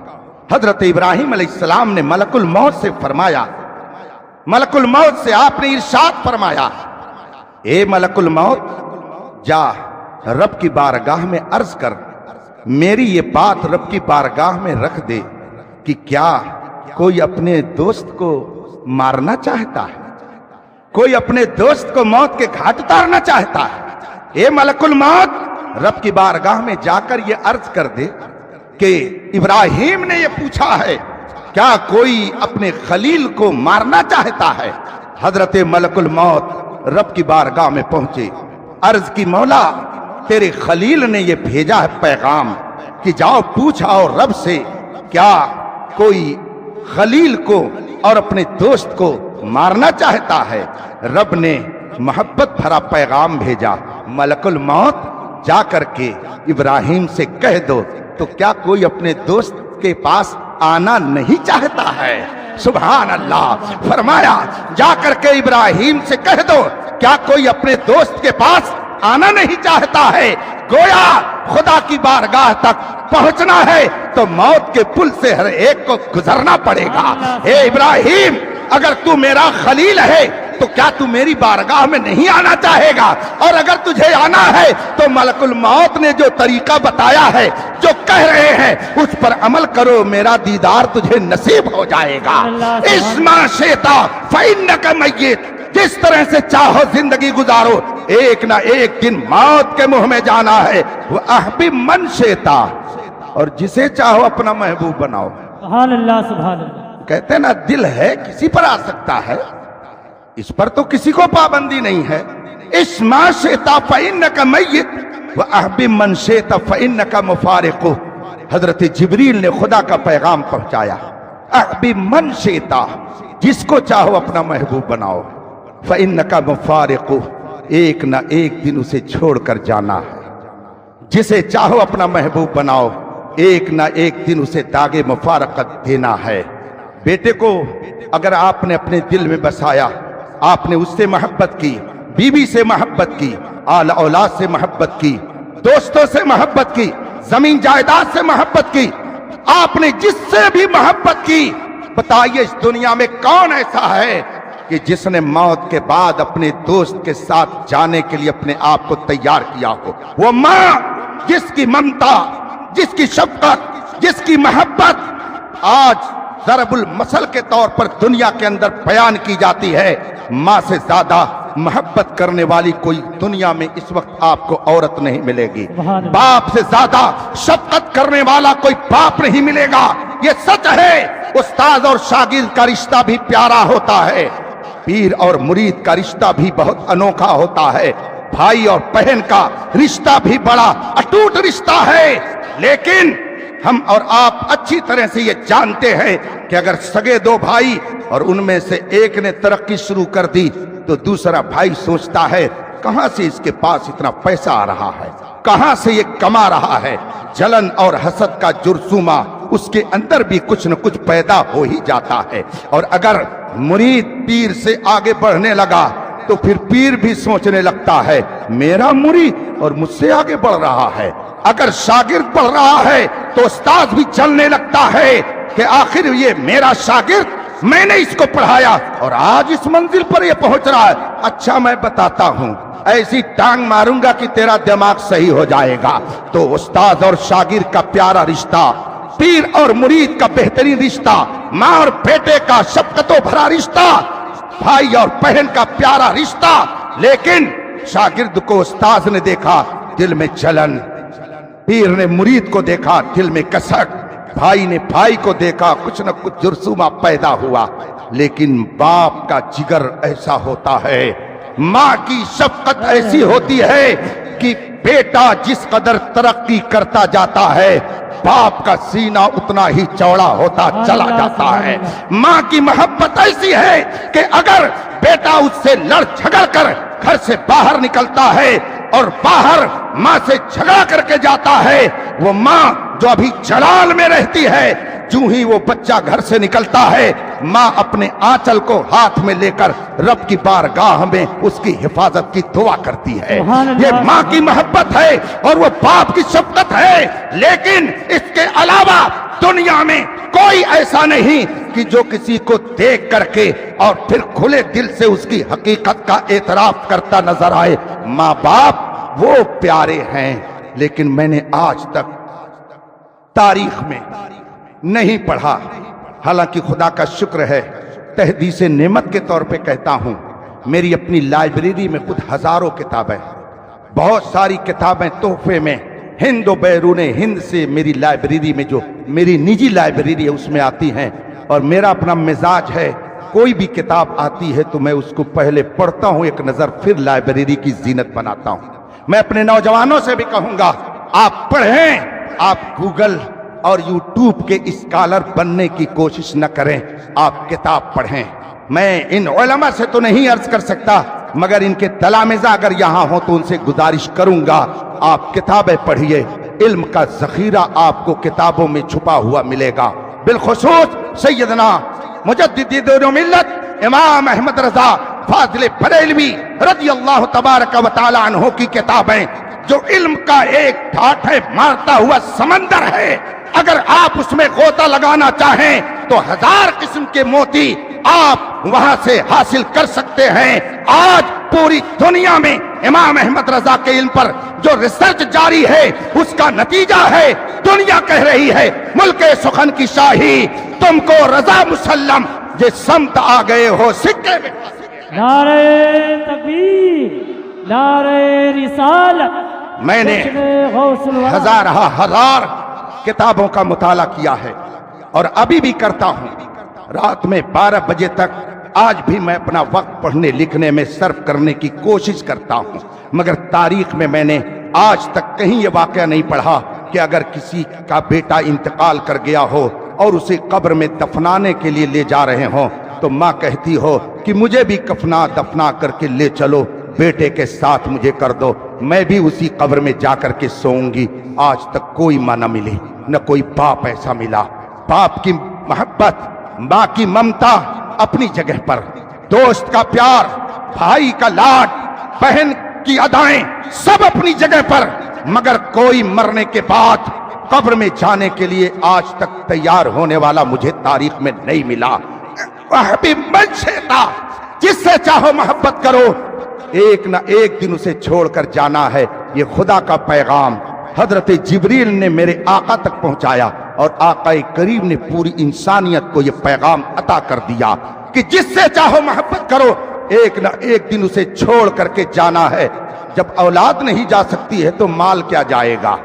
حضرت ابراہیم علیہ السلام نے ملک الموت سے فرمایا، ملک الموت سے آپ نے ارشاد فرمایا اے ملک الموت جا رب کی بارگاہ میں عرض کر، میری یہ بات رب کی بارگاہ میں رکھ دے کہ کیا کوئی اپنے دوست کو مارنا چاہتا ہے؟ کوئی اپنے دوست کو موت کے گھاٹ اتارنا چاہتا ہے؟ اے ملک الموت، رب کی بارگاہ میں جا کر یہ عرض کر دے کہ ابراہیم نے یہ پوچھا ہے، کیا کوئی اپنے خلیل کو مارنا چاہتا ہے؟ حضرت ملک الموت رب کی بارگاہ میں پہنچے، عرض کی مولا تیرے خلیل نے یہ بھیجا ہے پیغام کہ جاؤ پوچھاؤ رب سے، کیا کوئی خلیل کو اور اپنے دوست کو مارنا چاہتا ہے؟ رب نے محبت بھرا پیغام بھیجا، ملک الموت جا کر کے ابراہیم سے کہہ دو تو کیا کوئی اپنے دوست کے پاس آنا نہیں چاہتا ہے؟ سبحان اللہ، فرمایا جا کر کے ابراہیم سے کہہ دو کیا کوئی اپنے دوست کے پاس آنا نہیں چاہتا ہے؟ گویا خدا کی بارگاہ تک پہنچنا ہے تو موت کے پل سے ہر ایک کو گزرنا پڑے گا۔ اے ابراہیم، اگر تو میرا خلیل ہے تو کیا تو میری بارگاہ میں نہیں آنا چاہے گا؟ اور اگر تجھے آنا ہے تو ملک الموت نے جو طریقہ بتایا ہے، جو کہہ رہے ہیں، اس پر عمل کرو، میرا دیدار تجھے نصیب ہو جائے گا۔ اسما شیتا فإنک میت، جس طرح سے چاہو زندگی گزارو، ایک نہ ایک دن موت کے منہ میں جانا ہے۔ وہ احبب من شیتا، اور جسے چاہو اپنا محبوب بناؤ۔ سبحان اللہ سبحان اللہ۔ کہتے ہیں نا دل ہے کسی پر آ سکتا ہے، اس پر تو کسی کو پابندی نہیں ہے۔ اسما شیتا فإنک میت واحبب من شیتا فإنک مفارق۔ حضرت جبریل نے خدا کا پیغام پہنچایا، احبب من شیتا، جس کو چاہو اپنا محبوب بناؤ، فإنک مفارق، ایک نہ ایک دن اسے چھوڑ کر جانا ہے۔ جسے چاہو اپنا محبوب بناؤ، ایک نہ ایک دن اسے داغ مفارقت دینا ہے۔ بیٹے کو اگر آپ نے اپنے دل میں بسایا، آپ نے اس سے محبت کی، بیوی سے محبت کی، آل اولاد سے محبت کی، دوستوں سے محبت کی، زمین جائیداد سے محبت کی، آپ نے جس سے بھی محبت کی، بتائیے اس دنیا میں کون ایسا ہے کہ جس نے موت کے بعد اپنے دوست کے ساتھ جانے کے لیے اپنے آپ کو تیار کیا ہو؟ وہ ماں جس کی ممتا، جس کی شفقت، جس کی محبت آج ضرب المثل کے طور پر دنیا کے اندر بیان کی جاتی ہے، ماں سے زیادہ محبت کرنے والی کوئی دنیا میں اس وقت آپ کو عورت نہیں ملے گی، باپ سے زیادہ شفقت کرنے والا کوئی باپ نہیں ملے گا۔ یہ سچ ہے۔ استاد اور شاگرد کا رشتہ بھی پیارا ہوتا ہے، پیر اور مرید کا رشتہ بھی بہت انوکھا ہوتا ہے، بھائی اور بہن کا رشتہ بھی بڑا اٹوٹ رشتہ ہے، لیکن ہم اور آپ اچھی طرح سے یہ جانتے ہیں کہ اگر سگے دو بھائی اور ان میں سے ایک نے ترقی شروع کر دی تو دوسرا بھائی سوچتا ہے کہاں سے اس کے پاس اتنا پیسہ آ رہا ہے، کہاں سے یہ کما رہا ہے۔ جلن اور حسد کا جرثومہ اس کے اندر بھی کچھ نہ کچھ پیدا ہو ہی جاتا ہے۔ اور اگر مرید پیر سے آگے بڑھنے لگا تو پھر پیر بھی سوچنے لگتا ہے میرا مرید اور مجھ سے آگے بڑھ رہا ہے۔ اگر شاگرد پڑھ رہا ہے تو استاد بھی چلنے لگتا ہے کہ آخر یہ میرا شاگرد، میں نے اس کو پڑھایا اور آج اس منزل پر یہ پہنچ رہا ہے، اچھا میں بتاتا ہوں، ایسی ٹانگ ماروں گا کہ تیرا دماغ صحیح ہو جائے گا۔ تو استاد اور شاگرد کا پیارا رشتہ، پیر اور مرید کا بہترین رشتہ، ماں اور بیٹے کا شفقتوں بھرا رشتہ، بھائی اور بہن کا پیارا رشتہ، لیکن شاگرد کو استاد نے دیکھا دل میں جلن، پیر نے مرید کو دیکھا دل میں کسک، بھائی نے بھائی کو دیکھا کچھ نہ کچھ جرثومہ پیدا ہوا۔ لیکن باپ کا جگر ایسا ہوتا ہے، ماں کی شفقت ایسی ہوتی ہے کہ بیٹا جس قدر ترقی کرتا جاتا ہے باپ کا سینہ اتنا ہی چوڑا ہوتا چلا جاتا ہے۔ ماں کی محبت ایسی ہے کہ اگر بیٹا اس سے لڑ جھگڑ کر گھر سے باہر نکلتا ہے اور باہر ماں سے جھگڑا کر کے جاتا ہے، وہ ماں جو ابھی جلال میں رہتی ہے، جو ہی وہ بچہ گھر سے نکلتا ہے، ماں اپنے آنچل کو ہاتھ میں لے کر رب کی بارگاہ میں اس کی حفاظت کی دعا کرتی ہے۔ یہ ماں کی محبت ہے اور وہ باپ کی شفقت ہے، لیکن اس کے علاوہ دنیا میں کوئی ایسا نہیں کہ جو کسی کو دیکھ کر کے اور پھر کھلے دل سے اس کی حقیقت کا اعتراف کرتا نظر آئے۔ ماں باپ وہ پیارے ہیں، لیکن میں نے آج تک تاریخ میں نہیں پڑھا۔ حالانکہ خدا کا شکر ہے، تحدیث نعمت کے طور پہ کہتا ہوں، میری اپنی لائبریری میں خود ہزاروں کتابیں، بہت ساری کتابیں تحفے میں ہند و بیرون ہند سے میری لائبریری میں، جو میری نجی لائبریری ہے اس میں آتی ہیں۔ اور میرا اپنا مزاج ہے، کوئی بھی کتاب آتی ہے تو میں اس کو پہلے پڑھتا ہوں ایک نظر، پھر لائبریری کی زینت بناتا ہوں۔ میں اپنے نوجوانوں سے بھی کہوں گا، آپ پڑھیں، آپ گوگل اور یوٹیوب کے اسکالر بننے کی کوشش نہ کریں، آپ کتاب پڑھیں۔ میں ان علماء سے تو نہیں عرض کر سکتا، مگر ان کے تلامذہ اگر یہاں ہوں تو ان سے گزارش کروں گا، آپ کتابیں پڑھیے، علم کا ذخیرہ آپ کو کتابوں میں چھپا ہوا ملے گا۔ بالخصوص سیدنا مجدد دین و ملت امام احمد رضا فاضل بریلوی رضی اللہ تبارک و تعالی عنہ کی کتابیں، جو علم کا ایک ٹھاٹھے مارتا ہوا سمندر ہے، اگر آپ اس میں غوطہ لگانا چاہیں تو ہزار قسم کے موتی آپ وہاں سے حاصل کر سکتے ہیں۔ آج پوری دنیا میں امام احمد رضا کے علم پر جو ریسرچ جاری ہے، اس کا نتیجہ ہے، دنیا کہہ رہی ہے ملک سخن کی شاہی تم کو رضا مسلم، یہ سمت آ گئے ہو سکے میں۔ نعرہ تکبیر، نعرہ رسالت۔ میں نے غوث الورا ہزار کتابوں کا مطالعہ کیا ہے، اور ابھی بھی کرتا ہوں۔ رات میں 12 بجے تک آج بھی میں اپنا وقت پڑھنے لکھنے میں صرف کرنے کی کوشش کرتا ہوں، مگر تاریخ میں میں نے آج تک کہیں یہ واقعہ نہیں پڑھا کہ اگر کسی کا بیٹا انتقال کر گیا ہو اور اسے قبر میں دفنانے کے لیے لے جا رہے ہوں تو ماں کہتی ہو کہ مجھے بھی کفنا دفنا کر کے لے چلو، بیٹے کے ساتھ مجھے کر دو، میں بھی اسی قبر میں جا کر کے سوؤں گی۔ آج تک کوئی ماں نہ ملی، نہ کوئی باپ ایسا ملا۔ باپ کی محبت، ماں کی ممتا اپنی جگہ پر، دوست کا پیار، بھائی کا لاڈ، بہن کی ادائیں سب اپنی جگہ پر، مگر کوئی مرنے کے بعد قبر میں جانے کے لیے آج تک تیار ہونے والا مجھے تاریخ میں نہیں ملا۔ حبیب من شئتا، جس سے چاہو محبت کرو، ایک نہ ایک دن اسے چھوڑ کر جانا ہے۔ یہ خدا کا پیغام حضرت جبریل نے میرے آقا تک پہنچایا، اور آقا کریم نے پوری انسانیت کو یہ پیغام عطا کر دیا کہ جس سے چاہو محبت کرو، ایک نہ ایک دن اسے چھوڑ کر کے جانا ہے۔ جب اولاد نہیں جا سکتی ہے تو مال کیا جائے گا،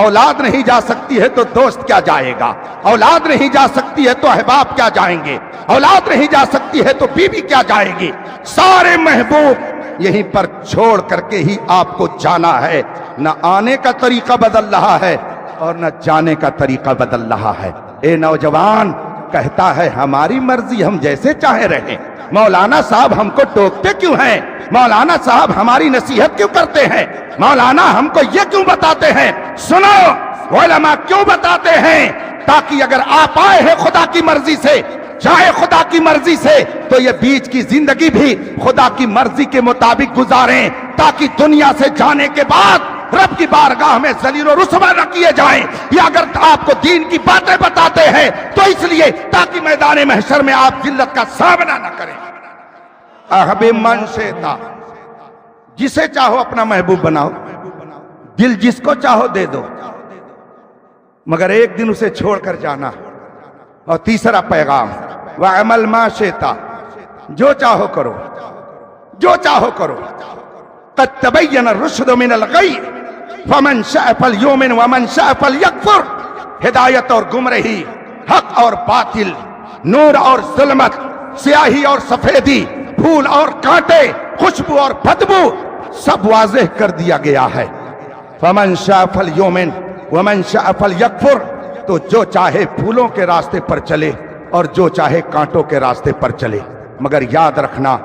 اولاد نہیں جا سکتی ہے تو دوست کیا جائے گا، اولاد نہیں جا سکتی ہے تو احباب کیا جائیں گے، اولاد نہیں جا سکتی ہے تو بیوی کیا جائے گی۔ سارے محبوب یہیں پر چھوڑ کر کے ہی آپ کو جانا ہے۔ نہ آنے کا طریقہ بدل رہا ہے اور نہ جانے کا طریقہ بدل رہا ہے۔ اے نوجوان، کہتا ہے ہماری مرضی، ہم جیسے چاہے رہیں۔ مولانا صاحب ہم کو ٹوکتے کیوں ہیں؟ مولانا صاحب ہماری نصیحت کیوں کرتے ہیں؟ مولانا ہم کو یہ کیوں بتاتے ہیں؟ سنو، علماء کیوں بتاتے ہیں؟ تاکہ اگر آپ آئے ہیں خدا کی مرضی سے، چاہے خدا کی مرضی سے، تو یہ بیچ کی زندگی بھی خدا کی مرضی کے مطابق گزاریں، تاکہ دنیا سے جانے کے بعد رب کی بارگاہ میں ذلیل و رسوا نہ کیے جائیں۔ یا اگر آپ کو دین کی باتیں بتاتے ہیں تو اس لیے تاکہ میدان محشر میں آپ ذلت کا سامنا نہ کریں۔ احبب من شئتا، جسے چاہو اپنا محبوب بناؤ، دل جس کو چاہو دے دو، مگر ایک دن اسے چھوڑ کر جانا۔ اور تیسرا پیغام، وَعَمَلْ مَا شِئْتَ، جو چاہو کرو، جو چاہو کرو۔ قد تبین الرشد من الغی فمن شاء فلیؤمن ومن شاء فلیکفر۔ ہدایت اور گمراہی، حق اور باطل، نور اور ظلمت، سیاہی اور سفیدی، پھول اور کانٹے، خوشبو اور بدبو، سب واضح کر دیا گیا ہے۔ فمن شاء فلیؤمن ومن شاء فلیکفر، تو جو چاہے پھولوں کے راستے پر چلے اور جو چاہے کانٹوں کے راستے پر چلے، مگر یاد رکھنا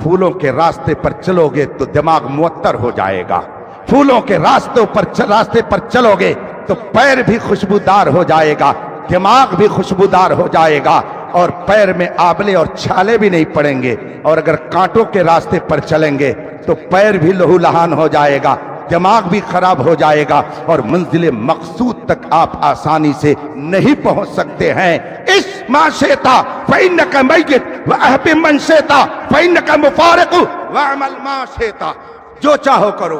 پھولوں کے راستے پر چلو گے تو دماغ معطر ہو جائے گا، پھولوں کے راستے پر چلو گے تو پیر بھی خوشبودار ہو جائے گا، دماغ بھی خوشبودار ہو جائے گا، اور پیر میں آبلے اور چھالے بھی نہیں پڑیں گے۔ اور اگر کانٹوں کے راستے پر چلیں گے تو پیر بھی لہو لہان ہو جائے گا، دماغ بھی خراب ہو جائے گا، اور منزل مقصود تک آپ آسانی سے نہیں پہنچ سکتے ہیں۔ اس ما شئتا فإنک میت وأحبب من شئتا فإنک مفارق وعمل ما شئتا، جو چاہو کرو،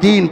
3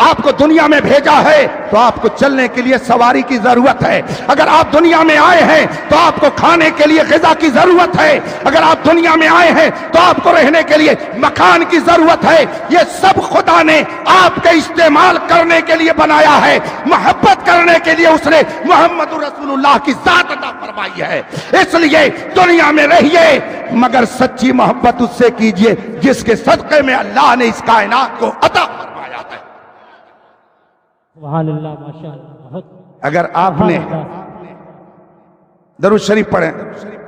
آپ کو دنیا میں بھیجا ہے تو آپ کو چلنے کے لیے سواری کی ضرورت ہے. اگر آپ دنیا میں آئے ہیں تو آپ کو کھانے کے لیے غذا کی ضرورت ہے. اگر آپ دنیا میں آئے ہیں تو آپ کو رہنے کے لیے مکان کی ضرورت ہے. یہ سب خدا نے آپ کے استعمال کرنے کے لیے بنایا ہے. محبت کرنے کے لیے اس نے محمد رسول اللہ کی ذات عطا فرمائی ہے. اس لیے دنیا میں رہیے مگر سچی محبت اس سے کیجئے جس کے صدقے میں اللہ نے اس کائنات کو عطا فرمایا ہے. سبحان اللہ، ماشاء اللہ. بہت اگر آپ نے درود شریف پڑھیں،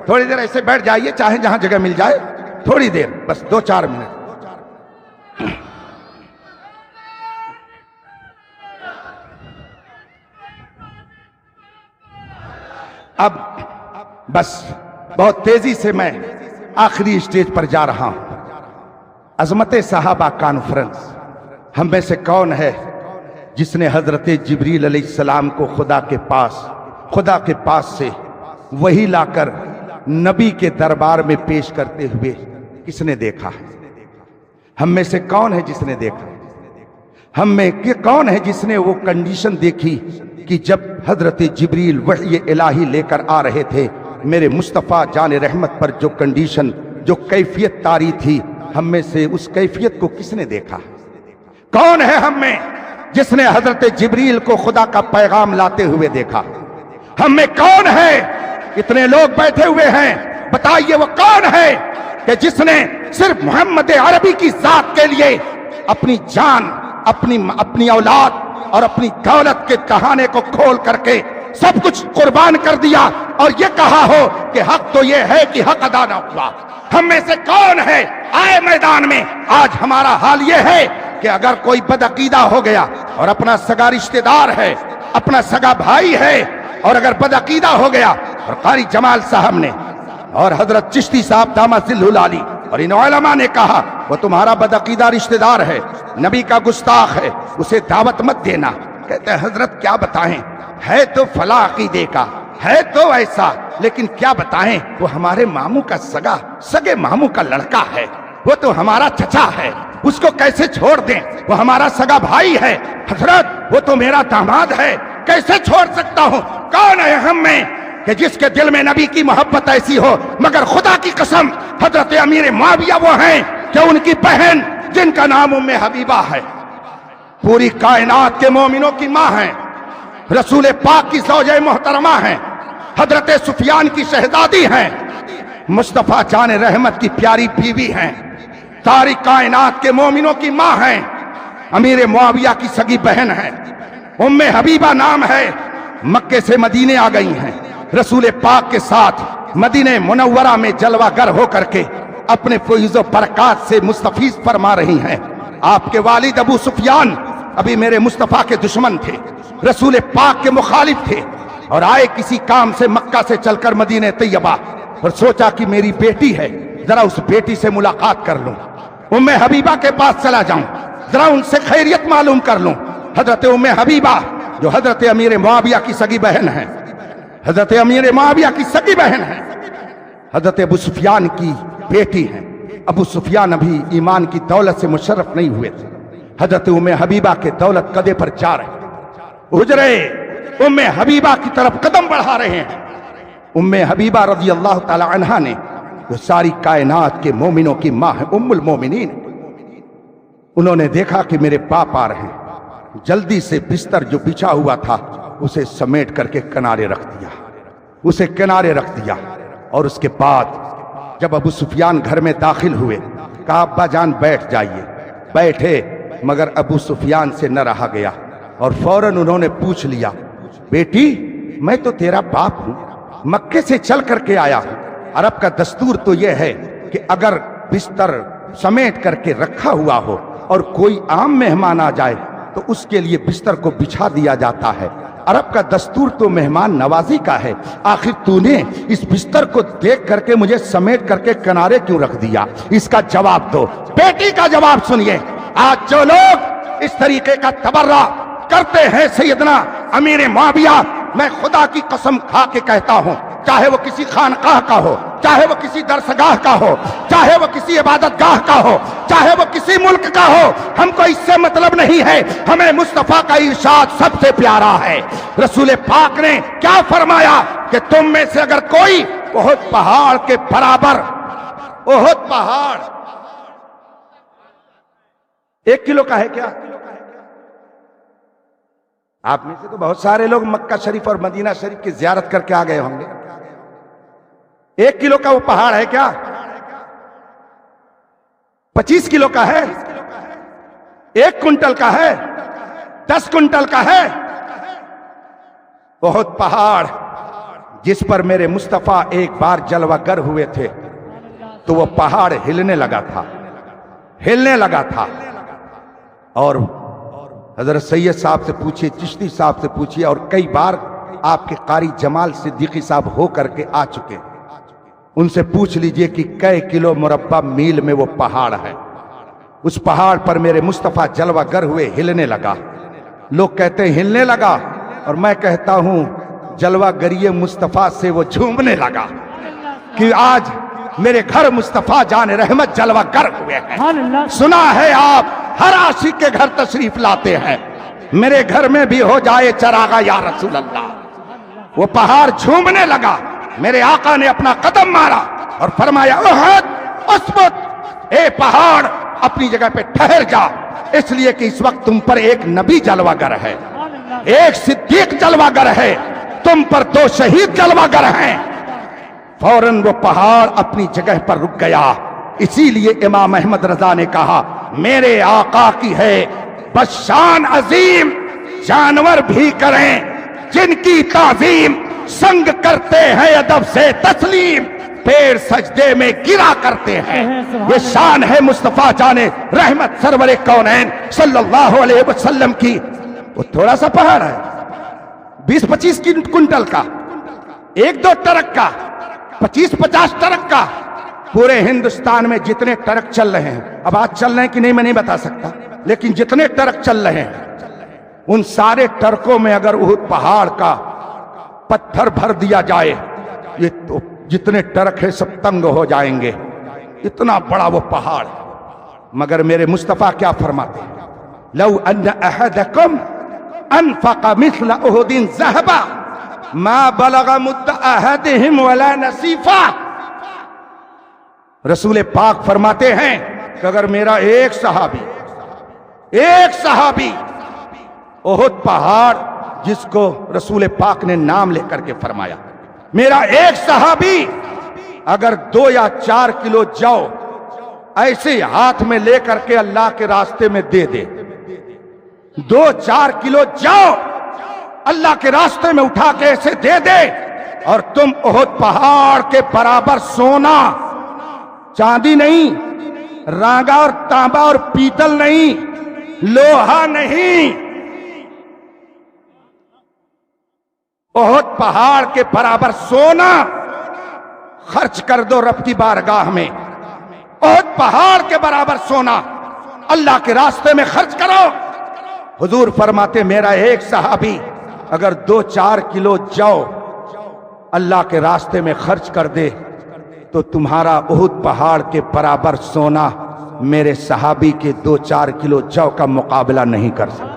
تھوڑی دیر ایسے بیٹھ جائیے، چاہے جہاں جگہ مل جائے، تھوڑی دیر، بس 2-4 منٹ. اب بس بہت تیزی سے میں آخری اسٹیج پر جا رہا ہوں. عظمت صحابہ کانفرنس. ہم میں سے کون ہے جس نے حضرت جبریل علیہ السلام کو خدا کے پاس سے وہی لا کر نبی کے دربار میں پیش کرتے ہوئے کس نے دیکھا؟ ہم میں سے کون ہے جس نے دیکھا؟ ہم میں کون ہے جس نے وہ کنڈیشن دیکھی کہ جب حضرت جبریل وحی الہی لے کر آ رہے تھے، میرے مصطفیٰ جان رحمت پر جو کنڈیشن، جو کیفیت طاری تھی، ہم میں سے اس کیفیت کو کس نے دیکھا؟ کون ہے ہم میں جس نے حضرت جبریل کو خدا کا پیغام لاتے ہوئے دیکھا؟ ہم میں کون ہے؟ اتنے لوگ بیٹھے ہوئے ہیں، بتائیے وہ کون ہے کہ جس نے صرف محمد عربی کی ذات کے لیے اپنی جان، اپنی اولاد اور اپنی دولت کے کہانے کو کھول کر کے سب کچھ قربان کر دیا اور یہ کہا ہو کہ حق تو یہ ہے کہ حق ادا نہ ہوا؟ ہم میں سے کون ہے آئے میدان میں؟ آج ہمارا حال یہ ہے کہ اگر کوئی بدعقیدہ ہو گیا اور اپنا سگا رشتہ دار ہے، اپنا سگا بھائی ہے، اور اگر بدعقیدہ ہو گیا، اور قاری جمال صاحب نے اور حضرت چشتی صاحب دامت ظلہ العالی اور ان علماء نے کہا وہ تمہارا بدعقیدہ رشتہ دار ہے، نبی کا گستاخ ہے، اسے دعوت مت دینا. کہتے ہیں حضرت کیا بتائیں، ہے تو فلاں عقیدے کا، ہے تو ایسا، لیکن کیا بتائیں وہ ہمارے ماموں کا سگے ماموں کا لڑکا ہے، وہ تو ہمارا چچا ہے، اس کو کیسے چھوڑ دیں؟ وہ ہمارا سگا بھائی ہے. حضرت وہ تو میرا داماد ہے، کیسے چھوڑ سکتا ہوں؟ کون ہے ہم میں کہ جس کے دل میں نبی کی محبت ایسی ہو؟ مگر خدا کی قسم حضرت امیر معاویہ وہ ہیں کہ ان کی بہن جن کا نام ام حبیبہ ہے پوری کائنات کے مومنوں کی ماں ہیں، رسول پاک کی زوجہ محترمہ ہیں، حضرت سفیان کی شہزادی ہیں، مصطفیٰ جان رحمت کی پیاری بیوی ہیں، ساری کائنات کے مومنوں کی ماں ہیں، امیر معاویہ کی سگی بہن ہیں، ام حبیبہ نام ہے، مکے سے مدینے آ گئی ہیں، رسول پاک کے ساتھ مدینہ منورہ میں جلوہ گر ہو کر کے اپنے فیض و برکات سے مستفیض فرما رہی ہیں. آپ کے والد ابو سفیان ابھی میرے مصطفیٰ کے دشمن تھے، رسول پاک کے مخالف تھے، اور آئے کسی کام سے مکہ سے چل کر مدینہ طیبہ، اور سوچا کہ میری بیٹی ہے، ذرا اس بیٹی سے ملاقات کر لوں، ام حبیبہ کے پاس چلا جاؤں، ذرا ان سے خیریت معلوم کر لوں. حضرت ام حبیبہ جو حضرت امیر معاویہ کی سگی بہن ہے، حضرت امیر معاویہ کی سگی بہن ہے، حضرت ابو سفیان کی بیٹی ہیں. ابو سفیان ابھی ایمان کی دولت سے مشرف نہیں ہوئے تھے. حضرت ام حبیبہ کے دولت قدے پر جا رہے، حجرے ام حبیبہ کی طرف قدم بڑھا رہے ہیں. ام حبیبہ رضی اللہ تعالی عنہا نے جو ساری کائنات کے مومنوں کی ماں ہے، ام المومنین، انہوں نے دیکھا کہ میرے باپ آ رہے ہیں، جلدی سے بستر جو بچھا ہوا تھا اسے سمیٹ کر کے کنارے رکھ دیا، اور اس کے بعد جب ابو سفیان گھر میں داخل ہوئے کہا ابا جان بیٹھ جائیے. بیٹھے مگر ابو سفیان سے نہ رہا گیا اور فوراً انہوں نے پوچھ لیا، بیٹی میں تو تیرا باپ ہوں، مکے سے چل کر کے آیا ہوں. عرب کا دستور تو یہ ہے کہ اگر بستر سمیٹ کر کے رکھا ہوا ہو اور کوئی عام مہمان آ جائے تو اس کے لیے بستر کو بچھا دیا جاتا ہے. عرب کا دستور تو مہمان نوازی کا ہے، آخر تو نے اس بستر کو دیکھ کر کے مجھے سمیٹ کر کے کنارے کیوں رکھ دیا؟ اس کا جواب دو. بیٹی کا جواب سنیے. آج جو لوگ اس طریقے کا تبرع کرتے ہیں سیدنا امیر معاویہ، میں خدا کی قسم کھا کے کہتا ہوں چاہے وہ کسی خانقاہ کا ہو، چاہے وہ کسی درسگاہ کا ہو، چاہے وہ کسی عبادت گاہ کا ہو، چاہے وہ کسی ملک کا ہو، ہم کو اس سے مطلب نہیں ہے، ہمیں مصطفیٰ کا ارشاد سب سے پیارا ہے۔ رسول پاک نے کیا فرمایا کہ تم میں سے اگر کوئی احد پہاڑ کے برابر، احد پہاڑ 1 کلو کا ہے کیا؟ آپ میں سے تو بہت سارے لوگ مکہ شریف اور مدینہ شریف کی زیارت کر کے آ گئے ہوں گے۔ 1 کلو کا وہ پہاڑ ہے کیا؟ 25 کلو کا ہے؟ 1 کنٹل کا ہے؟ 10 کنٹل کا ہے؟ بہت پہاڑ جس پر میرے مصطفیٰ ایک بار جلوہ گر ہوئے تھے تو وہ پہاڑ ہلنے لگا تھا، ہلنے لگا تھا۔ اور حضرت سید صاحب سے پوچھئے، چشتی صاحب سے پوچھئے، اور کئی بار آپ کے قاری جمال صدیقی صاحب ہو کر کے آ چکے، ان سے پوچھ لیجئے کہ کئی کلو مربع میل میں وہ پہاڑ ہے۔ اس پہاڑ پر میرے مصطفیٰ جلوہ گر ہوئے، ہلنے لگا۔ لوگ کہتے ہیں ہلنے لگا، اور میں کہتا ہوں جلوہ گری مصطفیٰ سے وہ جھومنے لگا کہ آج میرے گھر مصطفیٰ جان رحمت جلوہ گر ہوئے ہیں۔ سنا ہے آپ ہر عاشق کے گھر تشریف لاتے ہیں، میرے گھر میں بھی ہو جائے چراغا یا رسول اللہ۔ وہ پہاڑ جھومنے لگا، میرے آقا نے اپنا قدم مارا اور فرمایا احد اسبت، اے پہاڑ اپنی جگہ پہ ٹھہر جا، اس لیے کہ اس وقت تم پر ایک نبی جلوہ گر ہے، ایک صدیق جلوہ گر ہے، تم پر 2 شہید جلوہ گر ہیں۔ فوراً وہ پہاڑ اپنی جگہ پر رک گیا۔ اسی لیے امام احمد رضا نے کہا میرے آقا کی ہے بس شان عظیم، جانور بھی کریں جن کی تعظیم، سنگ کرتے ہیں ادب سے تسلیم، پیر سجدے میں گرا کرتے ہیں۔ یہ شان ہے مصطفیٰ جان رحمت سرور کونین صلی اللہ علیہ وسلم کی۔ وہ تھوڑا سا پہاڑ ہے، 20-25 کنٹل کا، 1-2 ٹرک کا، 25-50 ٹرک کا۔ پورے ہندوستان میں جتنے ٹرک چل رہے ہیں، اب آج چل رہے ہیں کہ نہیں میں نہیں بتا سکتا، لیکن جتنے ٹرک چل رہے ہیں ان سارے ٹرکوں میں اگر احد پہاڑ کا پتھر بھر دیا جائے، یہ تو جتنے ٹرک ہیں سب تنگ ہو جائیں گے، اتنا بڑا وہ پہاڑ۔ مگر میرے مصطفیٰ کیا فرماتے ہیں؟ لو ان احدکم انفق مثل احد ذهبا ما بلغ مد احدهم ولا نصیفا۔ رسول پاک فرماتے ہیں کہ اگر میرا ایک صحابی احد پہاڑ جس کو رسول پاک نے نام لے کر کے فرمایا، میرا ایک صحابی اگر 2 یا 4 کلو جو ایسے ہاتھ میں لے کر کے اللہ کے راستے میں دے دے، 2-4 کلو جو اللہ کے راستے میں اٹھا کے ایسے دے دے، اور تم احد پہاڑ کے برابر سونا، چاندی نہیں، رانگا اور تانبا اور پیتل نہیں، لوہا نہیں، احد پہاڑ کے برابر سونا خرچ کر دو رب کی بارگاہ میں۔ احد پہاڑ کے برابر سونا اللہ کے راستے میں خرچ کرو۔ حضور فرماتے میرا ایک صحابی اگر 2-4 کلو جو اللہ کے راستے میں خرچ کر دے تو تمہارا احد پہاڑ کے برابر سونا میرے صحابی کے 2-4 کلو جو کا مقابلہ نہیں کر سکتا۔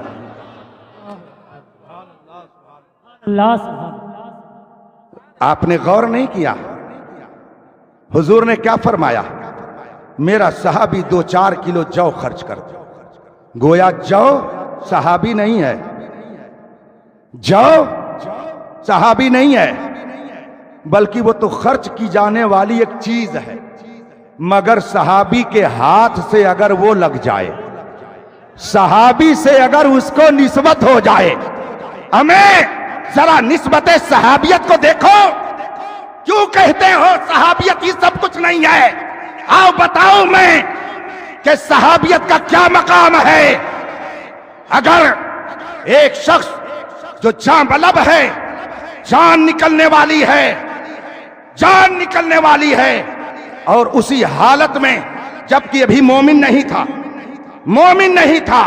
آپ نے غور نہیں کیا حضور نے کیا فرمایا؟ میرا صحابی 2-4 کلو جو خرچ کر دے۔ گویا جو صحابی نہیں ہے، جو صحابی نہیں ہے، بلکہ وہ تو خرچ کی جانے والی ایک چیز ہے، مگر صحابی کے ہاتھ سے اگر وہ لگ جائے، صحابی سے اگر اس کو نسبت ہو جائے، ہمیں ذرا نسبت صحابیت کو دیکھو۔ کیوں کہتے ہو صحابیت ہی سب کچھ نہیں ہے؟ آؤ بتاؤ میں کہ صحابیت کا کیا مقام ہے۔ اگر ایک شخص جو جاں بلب ہے، جان نکلنے والی ہے، جان نکلنے والی ہے، اور اسی حالت میں جبکہ ابھی مومن نہیں تھا،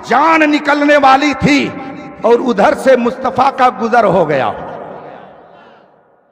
جان نکلنے والی تھی، اور ادھر سے مصطفیٰ کا گزر ہو گیا،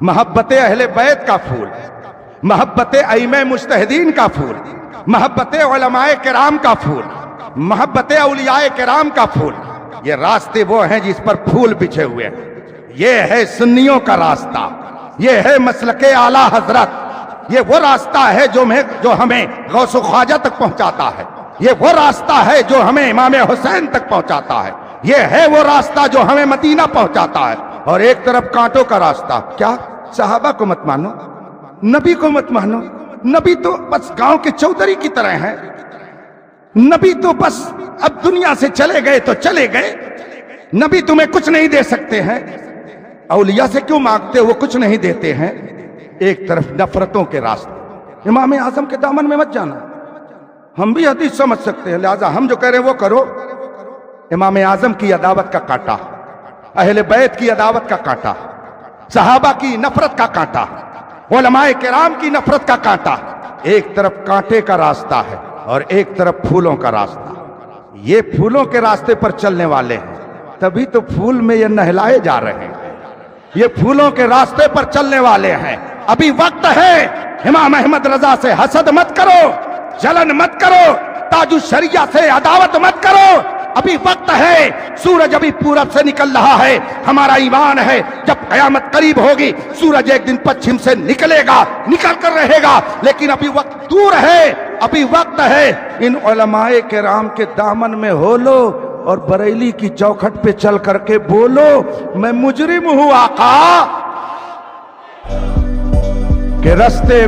محبت اہل بیت کا پھول، محبت ائمہ مجتہدین کا پھول، محبت علماء کرام کا پھول، محبت اولیاء کرام کا پھول، یہ راستے وہ ہیں جس پر پھول بچھے ہوئے ہیں۔ یہ ہے سنیوں کا راستہ، یہ ہے مسلک اعلیٰ حضرت، یہ وہ راستہ ہے جو ہمیں غوث و خواجہ تک پہنچاتا ہے، یہ وہ راستہ ہے جو ہمیں امام حسین تک پہنچاتا ہے، یہ ہے وہ راستہ جو ہمیں مدینہ پہنچاتا ہے۔ اور ایک طرف کانٹوں کا راستہ، کیا صحابہ کو مت مانو، نبی کو مت مانو، نبی تو بس گاؤں کے چودھری کی طرح ہیں، نبی تو بس اب دنیا سے چلے گئے تو چلے گئے، نبی تمہیں کچھ نہیں دے سکتے ہیں، اولیاء سے کیوں مانگتے وہ کچھ نہیں دیتے ہیں۔ ایک طرف نفرتوں کے راستے، امام اعظم کے دامن میں مت جانا، ہم بھی حدیث سمجھ سکتے ہیں، لہذا ہم جو کہہ رہے ہیں وہ کرو۔ امام اعظم کی عداوت کا کانٹا، اہل بیت کی عداوت کا کانٹا، صحابہ کی نفرت کا کانٹا، علماء کرام کی نفرت کا کانٹا، ایک طرف کانٹے کا راستہ ہے اور ایک طرف پھولوں کا راستہ۔ یہ پھولوں کے راستے پر چلنے والے ہیں، تبھی تو پھول میں یہ نہلائے جا رہے ہیں، یہ پھولوں کے راستے پر چلنے والے ہیں۔ ابھی وقت ہے، امام احمد رضا سے حسد مت کرو، جلن مت کرو، تاج الشریعہ سے عداوت مت کرو، ابھی وقت ہے۔ سورج ابھی پورب سے نکل رہا ہے، ہمارا ایمان ہے جب قیامت قریب ہوگی سورج ایک دن پچھم سے نکلے گا، نکل کر رہے گا، لیکن ابھی وقت دور ہے، ابھی وقت ہے۔ ان علماء کرام کے دامن میں ہو لو اور بریلی کی چوکھٹ پہ چل کر کے بولو میں مجرم ہوں آقا، کہ رستے